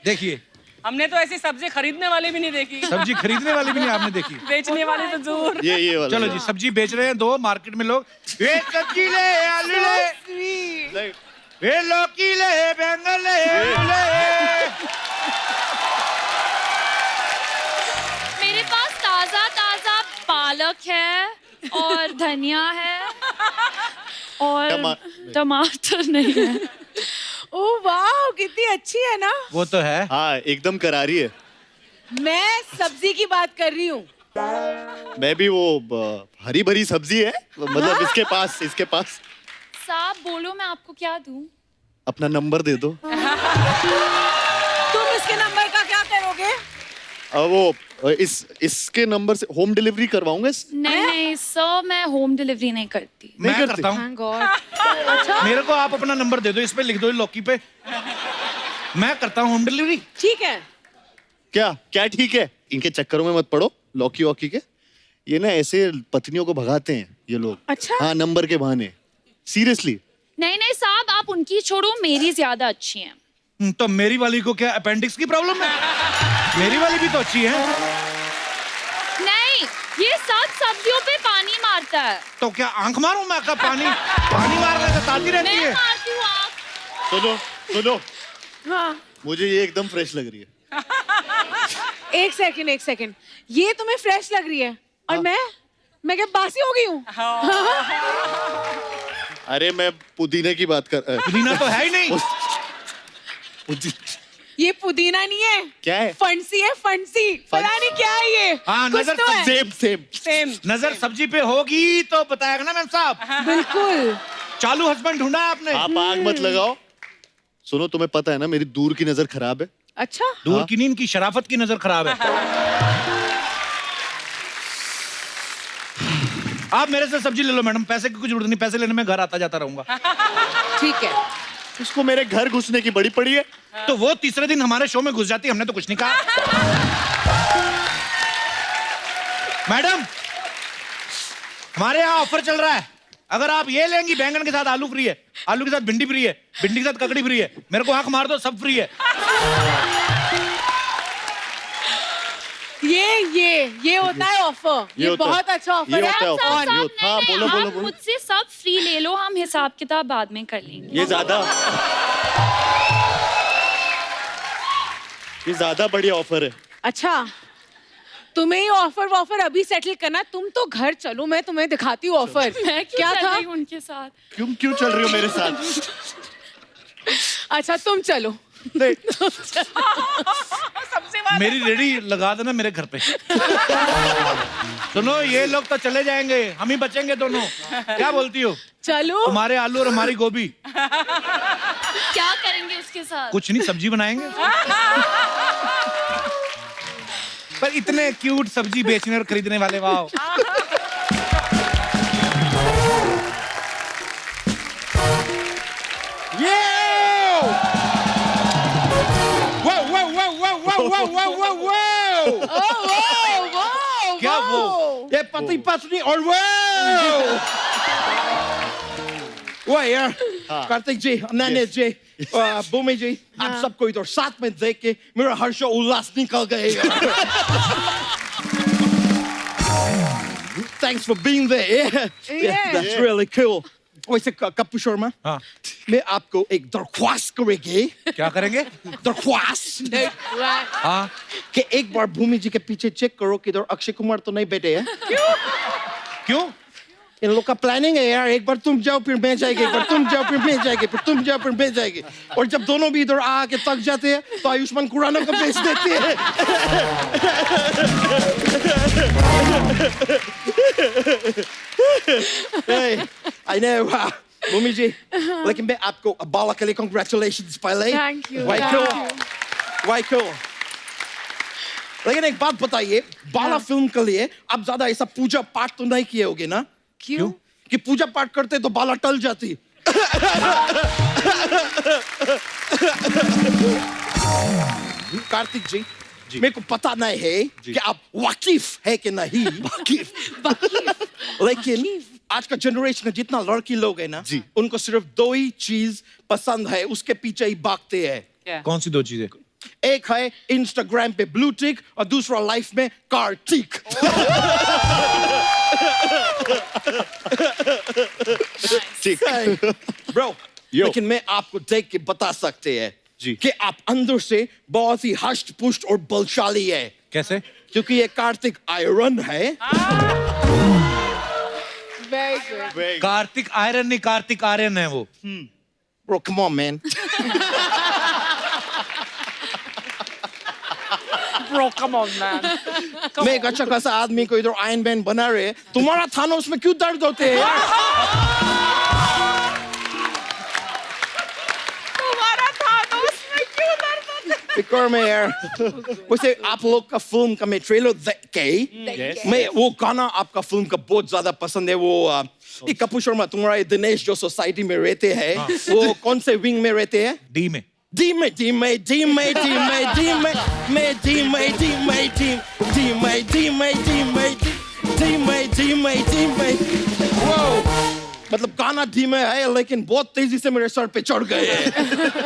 देखिए, हमने तो ऐसी सब्जी खरीदने वाली भी नहीं देखी। सब्जी खरीदने वाली भी नहीं आपने देखी। बेचने वाली तो दूर। ये वाला। चलो जी, सब्जी बेच रहे हैं दो मार्केट में लोग। ये सब्जी ले, आलू ले, नहीं, ये लौकी ले, बैंगन ले, आलू ले। मेरे पास ताजा ताजा पालक है और धनिया है और टमाटर नहीं है। ओह वाह, कितनी अच्छी है ना। वो तो है। हाँ एकदम करारी है। मैं सब्जी की बात कर रही हूँ। मैं भी वो हरी भरी सब्जी है, मतलब इसके पास। साहब बोलो, मैं आपको क्या दूं? अपना नंबर दे दो। तुम इसके नंबर का क्या करोगे? वो इसके नंबर से होम डिलीवरी करवाऊंगा। नहीं सर, मैं होम डिलीवरी नहीं करती। मैं करती। करता हूँ। Thank God. अच्छा, मेरे को आप अपना नंबर दे दो, इस पे लिख दो लौकी पे, मैं करता हूँ होम डिलीवरी। ठीक है। क्या ठीक है? इनके चक्करों में मत पड़ो, लौकी वॉकी के। ये ना ऐसे पत्नियों को भगाते हैं ये लोग। अच्छा। हाँ, नंबर के बहाने। सीरियसली। नहीं साहब, आप उनकी छोड़ो, मेरी ज्यादा अच्छी हैं। तो मेरी वाली को क्या अपेंडिक्स की प्रॉब्लम है? मेरी वाली भी तो अच्छी है। नहीं, ये सब सब्जियों पे पानी मारता है। तो क्या आंख मारूं मैं? का पानी मारने से ताती रहती मैं है। मारती हूँ आँख सुनो सुनो, हाँ मुझे ये एकदम फ्रेश लग रही है। एक सेकंड, ये तुम्हें फ्रेश लग रही है और मैं क्या बासी हो गई हूँ? अरे मैं पुदीने की बात कर पुदीना तो है ही नहीं। ये पुदीना नहीं है, क्या है? फंसी है, फंसी। पता नहीं क्या है ये। हाँ, कुछ नजर तो है। Same same. सेम नजर सब्जी पे होगी तो बताएगा ना मैम साहब। बिल्कुल। चालू हस्बैंड ढूंढा है आपने। आप आग मत लगाओ। सुनो, तुम्हें पता है ना मेरी दूर की नजर खराब है। अच्छा, दूर की नींद की शराफत की नजर खराब है। आप मेरे से सब्जी ले लो मैडम, पैसे की कुछ जरूरत नहीं, पैसे लेने में घर आता जाता रहूंगा। ठीक है। उसको मेरे घर घुसने की बड़ी पड़ी है। तो वो तीसरे दिन हमारे शो में घुस जाती, हमने तो कुछ नहीं कहा। मैडम, हमारे यहाँ ऑफर चल रहा है, अगर आप ये लेंगी बैंगन के साथ आलू फ्री है, आलू के साथ भिंडी फ्री है, भिंडी के साथ ककड़ी फ्री है, मेरे को आंख मार दो सब फ्री है। ये होता है ऑफर। ये बहुत अच्छा ऑफर है। होता है ऑफर। साहब, ये होता- हाँ, बोलो बोलो आप बोलो। मुझसे सब फ्री ले लो, हम हिसाब किताब बाद में कर लेंगे। ये ज्यादा बढ़िया ऑफर है। अच्छा, तुम्हें ये ऑफर अभी सेटल करना। तुम तो घर चलो, मैं तुम्हें दिखाती हूँ ऑफर। मैं क्यों क्या चल था? रही हूँ उनके साथ? क्यों चल रही हो मेरे साथ? अच्छा, तुम चलो। मेरी रेडी लगा देना मेरे घर पे। सुनो, ये लोग तो चले जाएंगे, हम ही बचेंगे दोनों। क्या बोलती हो? चलो। तुम्हारे आलू और हमारी गोभी। क्या करेंगे उसके साथ? कुछ नहीं, सब्जी बनाएंगे। पर इतने क्यूट सब्जी बेचने और खरीदने वाले, वाह। क्या वो? ये पति पत्नी और वो यार, कार्तिक जी, अनन्या जी, भूमि जी, आप सबको इधर साथ में देख के मेरा हर्ष और उल्लास निकल गए यार। Thanks for being there. Yeah, that's really cool. वैसे कपूर शर्मा, हाँ। मैं आपको एक दरख्वास्त करेंगे। क्या करेंगे? दरख्वास्त हाँ। कि एक बार भूमि जी के पीछे चेक करो कि इधर अक्षय कुमार तो नहीं बैठे हैं। क्यों? इन लोग का प्लानिंग है यार, एक बार तुम जाओ फिर मैं जाएगी, एक बार तुम जाओ फिर मैं जाएगी, फिर तुम जाओ फिर मैं जाएगी, और जब दोनों भी इधर आके थक जाते हैं तो आयुष्मान खुराना को बेच देते हैं। Hey, I know, भूमि जी, लेकिन मैं आपको बाला के लिए congratulations पहले। Thank you, Why thank cool? you. Why cool? लेकिन एक बात बताइए, बाला फिल्म के लिए आप ज्यादा ऐसा पूजा पाठ तो नहीं किए होगे ना? क्यों? कि पूजा पाठ करते तो बाला टल जाती। कार्तिक जी, मेरे को पता नहीं है कि आप वाकिफ है कि नहीं। लेकिन आज का जनरेशन में जितना लड़की लोग है ना, उनको सिर्फ दो ही चीज पसंद है, उसके पीछे ही भागते हैं। कौन सी दो चीजें? एक है इंस्टाग्राम पे ब्लू टिक और दूसरा लाइफ में कार्तिक। ब्रो, लेकिन मैं आपको देख के बता सकते हैं कि आप अंदर से बहुत ही हष्ट पुष्ट और बलशाली है। कैसे? क्योंकि ये कार्तिक आयरन है। Very good. कार्तिक आयरन नहीं, कार्तिक आर्यन है वो। Bro, come on, man. Bro, come on, man. मैं एक अच्छा खासा आदमी को इधर आयरन मैन बना रहे, तुम्हारा थानोस में क्यों दर्द होते हैं यार? तुम्हारा थानोस में क्यों दर्द होता है? फिकर में यार। वैसे आप लोग का फिल्म का मैं ट्रेलर देख के, मैं वो गाना आपका फिल्म का बहुत ज्यादा पसंद है। वो ये कपूर शर्मा, तुम्हारा ये दिनेश जो सोसाइटी में रहते हैं, वो कौन से विंग में रहते हैं? डी में। मतलब गाना धीमे है लेकिन बहुत तेजी से मेरे सर पे चढ़ गए हैं।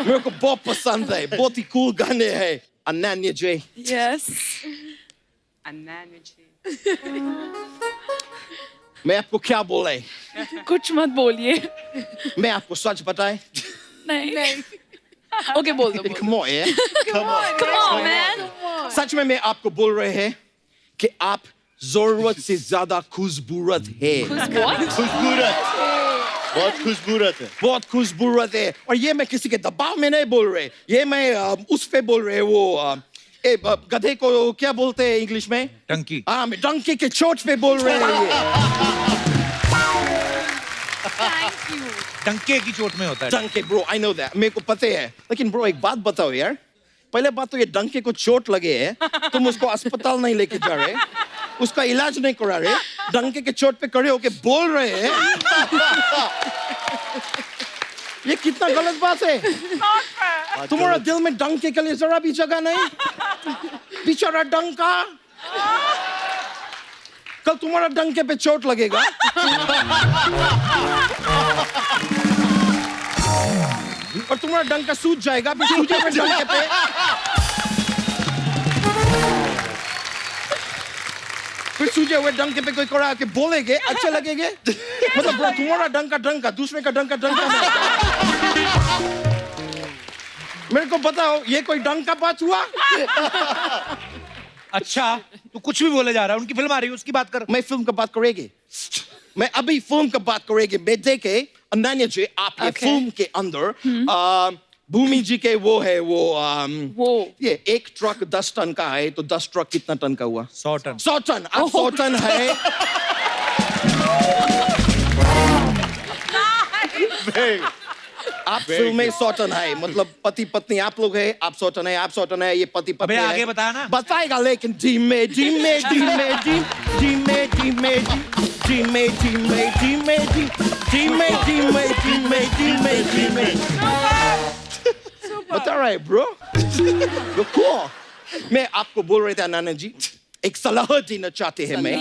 मेरे को बहुत पसंद है, बहुत ही कूल गाने हैं। अनन्या जी, Yes. अनन्या जी। मैं आपको क्या बोले? कुछ मत बोलिए। मैं आपको सच बताए, नहीं। Okay, बोल दो. Come on, yeah. Come on, man. सच में मैं आपको बोल रहे हैं कि आप जरूरत से ज्यादा खुशबूरत है. खुशबूरत, बहुत खुशबूरत है. बहुत खुशबूरत है. और ये मैं किसी के दबाव में नहीं बोल रहे. ये मैं उस पे बोल रहे वो गधे को क्या बोलते हैं इंग्लिश में? टंकी. हाँ, मैं डंकी के चोट पे बोल रहे हैं ये. Thank you. टंके की चोट में होता है. डंके ब्रो, आई नो दैट, मेरे को पता है. लेकिन ब्रो एक बात बताओ यार, पहले बात तो ये डंके को चोट लगे है, तुम उसको अस्पताल नहीं लेके जा रहे, उसका इलाज नहीं करा रहे, डंके के चोट पे खड़े होके बोल रहे हैं. ये कितना गलत बात है. तुम्हारा दिल में डंके के लिए जरा भी जगह नहीं. बेचारा डंका, कल तुम्हारा डंके पे चोट लगेगा. और तुम्हारा डंका सूज जाएगा, फिर सूजे पे डंके पे. फिर सूजे हुए डंके पे कोई कड़ा के बोलेगे, अच्छे लगेंगे. मतलब ब्रो, तुम्हारा डंका दूसरे का डंका नहीं. मेरे को बताओ, ये कोई डंका बात हुआ? अच्छा, तू कुछ भी बोले जा रहा है. उनकी फिल्म आ रही है, उसकी बात कर. मैं फिल्म का बात करेंगे. मैं अभी फिल्म का बात करेंगे. मैं देखे अनन्या जी आपके फिल्म के अंदर भूमि जी के वो है वो ये एक ट्रक 10 टन का है, तो 10 ट्रक कितना टन का हुआ? 100 टन. 100 टन. अब 100 टन है. आप फिल्म में 100 टन है, मतलब पति पत्नी आप लोग है, आप 100 टन है, आप 100 टन है, ये पति पत्नी अबे है. आगे बता ना. बताएगा, लेकिन जी में बता रहा है ब्रो. मैं आपको बोल रहे थे नाना जी, एक सलाह देना चाहते हैं मैं.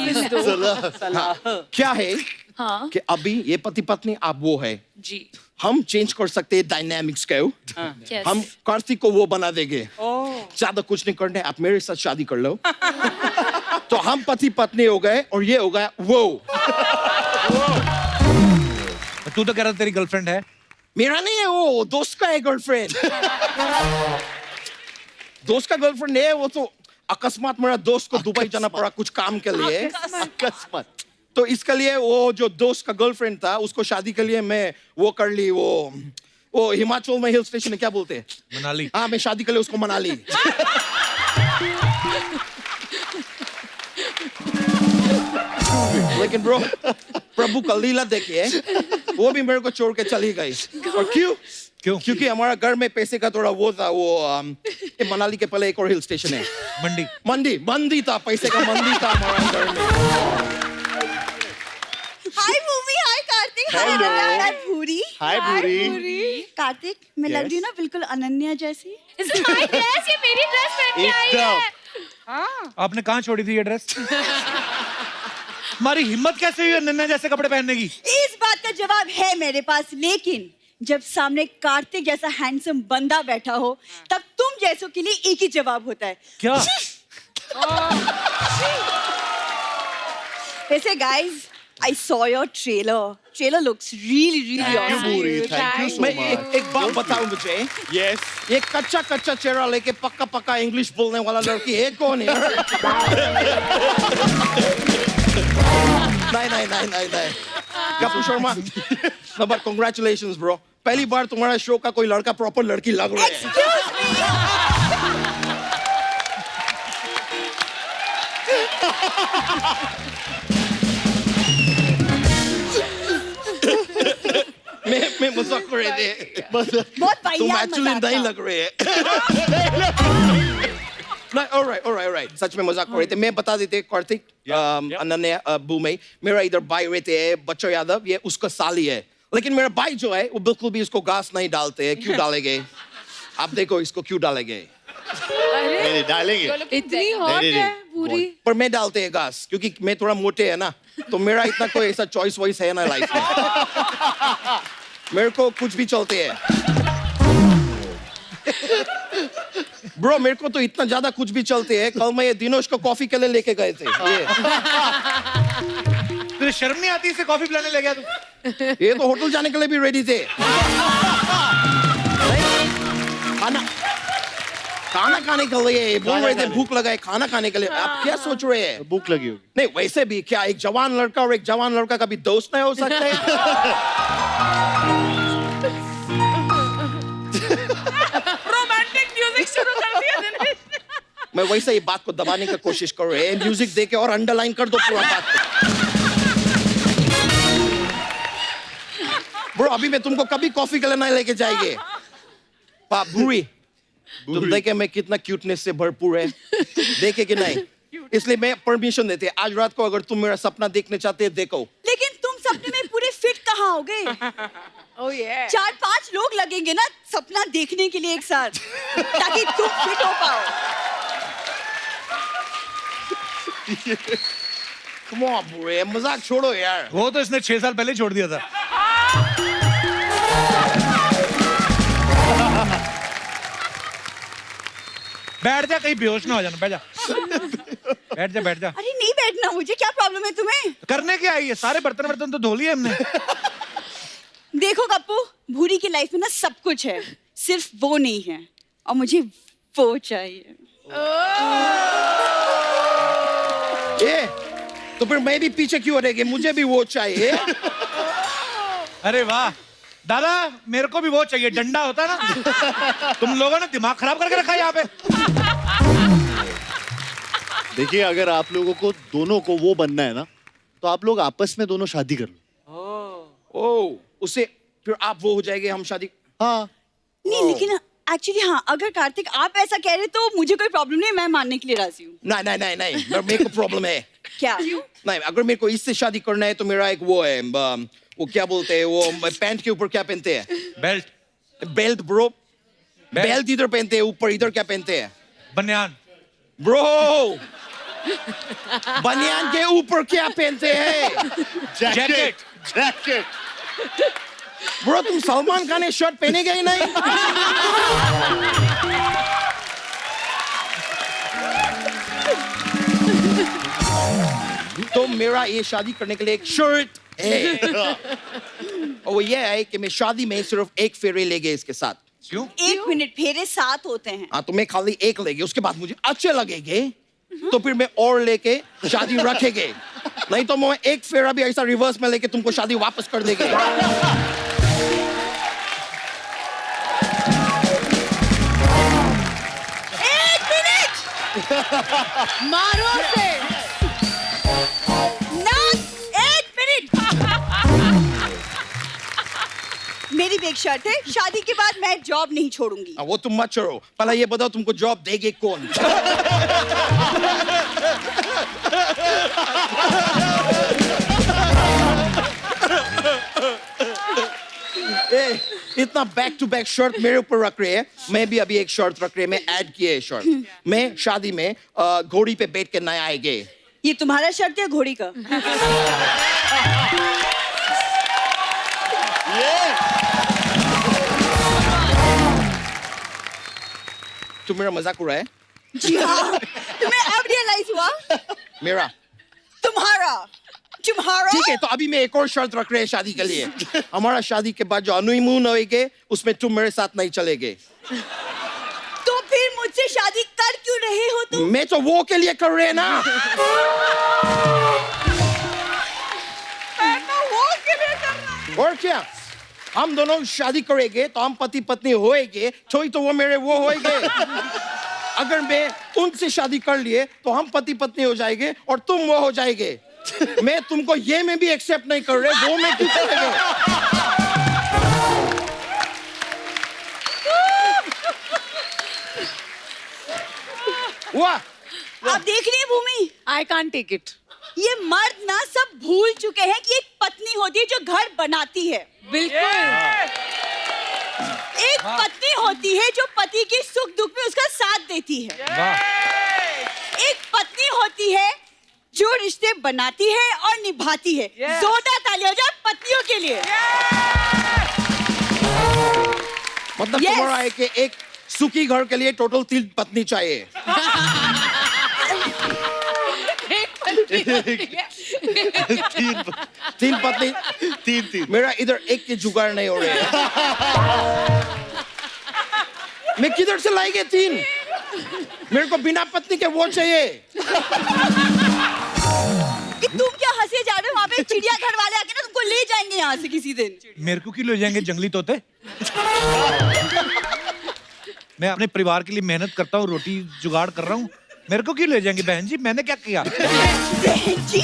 क्या है हाँ. कि अभी ये पति पत्नी आप वो है जी. हम चेंज कर सकते हैं डायनामिक्स को. Yes. हम कार्तिक को वो बना देंगे. ज्यादा कुछ नहीं करना है, आप मेरे साथ शादी कर लो. तो हम पति पत्नी हो गए और ये हो गया वो. तू तो कह रहा तेरी गर्लफ्रेंड है. मेरा नहीं है वो, दोस्त का है गर्लफ्रेंड. दोस्त का गर्लफ्रेंड है वो. तो अकस्मात मेरा दोस्त को दुबई जाना पड़ा कुछ काम के लिए. अकस्मात. तो इसके लिए वो जो दोस्त का गर्लफ्रेंड था, उसको शादी के लिए मैं वो कर ली. वो हिमाचल में हिल स्टेशन है, क्या बोलते हैं? मनाली. हाँ, मैं शादी के लिए उसको मना ली. लेकिन ब्रो, प्रभु का लीला देखिए, वो भी मेरे को छोड़ के चली गई. और क्यों? क्योंकि हमारा घर में पैसे का थोड़ा वो था. वो मनाली के पहले एक और हिल स्टेशन है, मंडी था. पैसे का मंडी था हमारा घर में. हाय भूमि, हाय कार्तिक, हाय भूरी. हाय भूरी. कार्तिक, मैं लग रही हूँ ना बिल्कुल अनन्या जैसी. It's my dress, ये मेरी ड्रेस पहन के आई है. आपने कहाँ छोड़ी थी ये ड्रेस? हमारी हिम्मत कैसे हुई अनन्या जैसे कपड़े पहनने की? इस बात का जवाब है मेरे पास, लेकिन जब सामने कार्तिक जैसा हैंडसम बंदा बैठा हो, तब तुम जैसों के लिए एक ही जवाब होता है. क्या? वैसे guys, I saw your trailer. Trailer looks really awesome. Thank you so मैं much. एक बात बताऊं मुझे. Yes. ये कच्चा चेहरा लेके पक्का इंग्लिश बोलने वाला लड़की है कौन है? नहीं. Kapoor Sharma. Number congratulations bro. पहली बार तुम्हारा शो का कोई लड़का प्रॉपर लड़की लग रहा है. Excuse मैं मजाक कर रहे थे. बहुत तुम वाहियात एक्चुअली मजाक नहीं था. लग रहे हैं. Alright. सच में मजाक कर रहे थे. मैं बता देते कार्तिक, अनन्या, भूमि, मेरा इधर भाई रहते हैं बच्चो यादव, ये उसका साली है. लेकिन मेरा भाई जो है वो बिल्कुल भी इसको घास नहीं डालते. क्यों डालेंगे? आप देखो इसको क्यों डालेंगे. नहीं डालेंगे. इतनी हॉट है पूरी. पर मैं डालते हैं घास क्योंकि मैं थोड़ा मोटे है ना, तो मेरा इतना कोई ऐसा चॉइस वॉइस है ना लाइफ में. मेरे को कुछ भी चलते हैं. ब्रो, मेरे को तो इतना ज्यादा कुछ भी चलते हैं. कल मैं ये दिनोश को कॉफी के लिए लेके गए थे. तुझे शर्म नहीं आती इसे कॉफी पिलाने ले गया तू? ये तो होटल जाने के लिए भी रेडी थे. खाना खाने के लिए बोल रहे थे, भूख लगा है खाना खाने के लिए। आप क्या सोच रहे हैं? भूख लगी होगी। नहीं, वैसे भी क्या एक जवान लड़का और एक जवान लड़का कभी दोस्त नहीं हो सकते? रोमांटिक म्यूजिक शुरू कर दिया दिनेश ने। मैं वैसे ही बात को दबाने की कोशिश कर रहे हैं, म्यूजिक दे के और अंडरलाइन कर दो पूरा बात को। ब्रो, अभी मैं तुमको कभी कॉफी के लिए नहीं लेके जाएंगे। पाप बुरी, तुम देखे मैं कितना क्यूटनेस से भरपूर है, देखे कि नहीं? इसलिए मैं परमिशन देते, आज रात को अगर तुम मेरा सपना देखने चाहते हैं देखो। लेकिन तुम सपने में पूरे फिट कहाँ होगे? Oh yeah. 4-5 लोग लगेंगे ना सपना देखने के लिए एक साथ, ताकि तुम फिट हो पाओ। Come on, बुरे, मजाक छोड़ो यार। वो तो इसने 6 साल पहले छोड़ दिया था। बैठ जा, कहीं बेहोश ना हो जाना। बैठ जा, बैठ जा, बैठ जा। अरे नहीं बैठना, मुझे क्या प्रॉब्लम है तुम्हें? करने क्या आई है? सारे बर्तन वर्तन तो धो लिए हमने। देखो गप्पू, भूरी की लाइफ में ना सब कुछ है, सिर्फ वो नहीं है, और मुझे वो चाहिए। ये तो फिर मैं भी पीछे क्यों रहेगी? मुझे भी वो चाहिए। अरे वाह दादा, मेरे को भी वो चाहिए, डंडा होता है ना। तुम लोगों ने दिमाग खराब करके रखा है यहाँ पे। देखिए, अगर आप लोगों को दोनों को वो बनना है ना, तो आप लोग आपस में दोनों शादी कर लो। ओ, उससे फिर आप वो हो जाएंगे, हम शादी। हाँ नहीं, लेकिन एक्चुअली हाँ, अगर कार्तिक आप ऐसा कह रहे तो मुझे कोई प्रॉब्लम नहीं, मैं मानने के लिए राजी हूँ। नहीं, मेरे को प्रॉब्लम है। क्या? नहीं, अगर मेरे को इससे शादी करना है तो मेरा एक वो है, वो क्या बोलते हैं, वो पैंट के ऊपर क्या पहनते हैं? Belt bro. बेल्ट इधर पहनते हैं, ऊपर इधर क्या पहनते हैं? बनियान। ब्रो, बनियान के ऊपर क्या पहनते हैं? जैकेट। ब्रो, तुम सलमान खान ने शर्ट पहनेगा ही नहीं? तो मेरा ये शादी करने के लिए एक शर्ट है, और वो ये है कि मैं शादी में सिर्फ एक फेरे लेंगे इसके साथ। क्यों? 1 मिनट, फेरे 7 होते हैं। हाँ, तो मैं खाली एक लेंगे, उसके बाद मुझे अच्छे लगेंगे तो फिर मैं और लेके शादी रखेंगे। नहीं तो मैं एक फेरा भी ऐसा रिवर्स में लेके तुमको शादी वापस कर देंगे। मारो से। ना, 1 मिनट। मेरी भी एक शर्त है, शादी के बाद मैं जॉब नहीं छोड़ूंगी। वो तुम मत छोड़ो, पहले ये बताओ तुमको जॉब देंगे कौन? इतना बैक टू बैक शर्ट मेरे ऊपर रख रहे हैं, मैं भी अभी एक शर्ट रख रहे हैं, मैं ऐड किए है शर्ट। मैं शादी में घोड़ी पे बैठ के नहीं आएंगे। ये तुम्हारा शर्त है घोड़ी का? तुम मेरा मजाक उड़ा है? जी हाँ, तुम्हें अब रियलाइज हुआ? मेरा तुम्हारा। ठीक है, तो अभी मैं एक और शर्त रख रहे हैं शादी के लिए। हमारा शादी के बाद जो हनीमून होएगे उसमें तुम मेरे साथ नहीं चलेगे। तो फिर मुझसे शादी कर क्यों रहे हो तुम? मैं तो वो के लिए कर रहे हैं ना। मैं तो वो के लिए कर रहा हूं। और क्या, हम दोनों शादी करेंगे तो हम पति पत्नी होएंगे, छोई तो वो मेरे वो होएंगे। अगर मैं उनसे शादी कर लिए तो हम पति पत्नी हो जाएंगे और तुम वो हो जाएंगे। मैं तुमको ये में भी एक्सेप्ट नहीं कर रहे, वो में क्यों करेंगे? वाह, आप देख रही है भूमि, I can't take it. ये मर्द ना सब भूल चुके हैं कि एक पत्नी होती है जो घर बनाती है। बिल्कुल। एक पत्नी होती है जो पति के सुख दुख में उसका साथ देती है। एक पत्नी होती है जो रिश्ते बनाती है और निभाती है। जोरदार तालियां हो जाए पत्नियों के लिए। मतलब तुम्हारा है कि एक सुखी घर के लिए टोटल 3 पत्नी चाहिए। तीन पत्नी, तीन। मेरा इधर एक के जुगाड़ नहीं हो रहे हैं। मैं किधर से लाएंगे 3? मेरे को बिना पत्नी के वो चाहिए। कि तुम क्या हंसे जा रहे हो? वहाँ पे चिड़ियाघर वाले आके ना तुमको ले जाएंगे यहाँ से किसी दिन। मेरे को क्यों ले जाएंगे जंगली तोते? मैं अपने परिवार के लिए मेहनत करता हूँ, रोटी जुगाड़ कर रहा हूँ, मेरे को क्यों ले जाएंगे बहन जी? मैंने क्या किया? बहन जी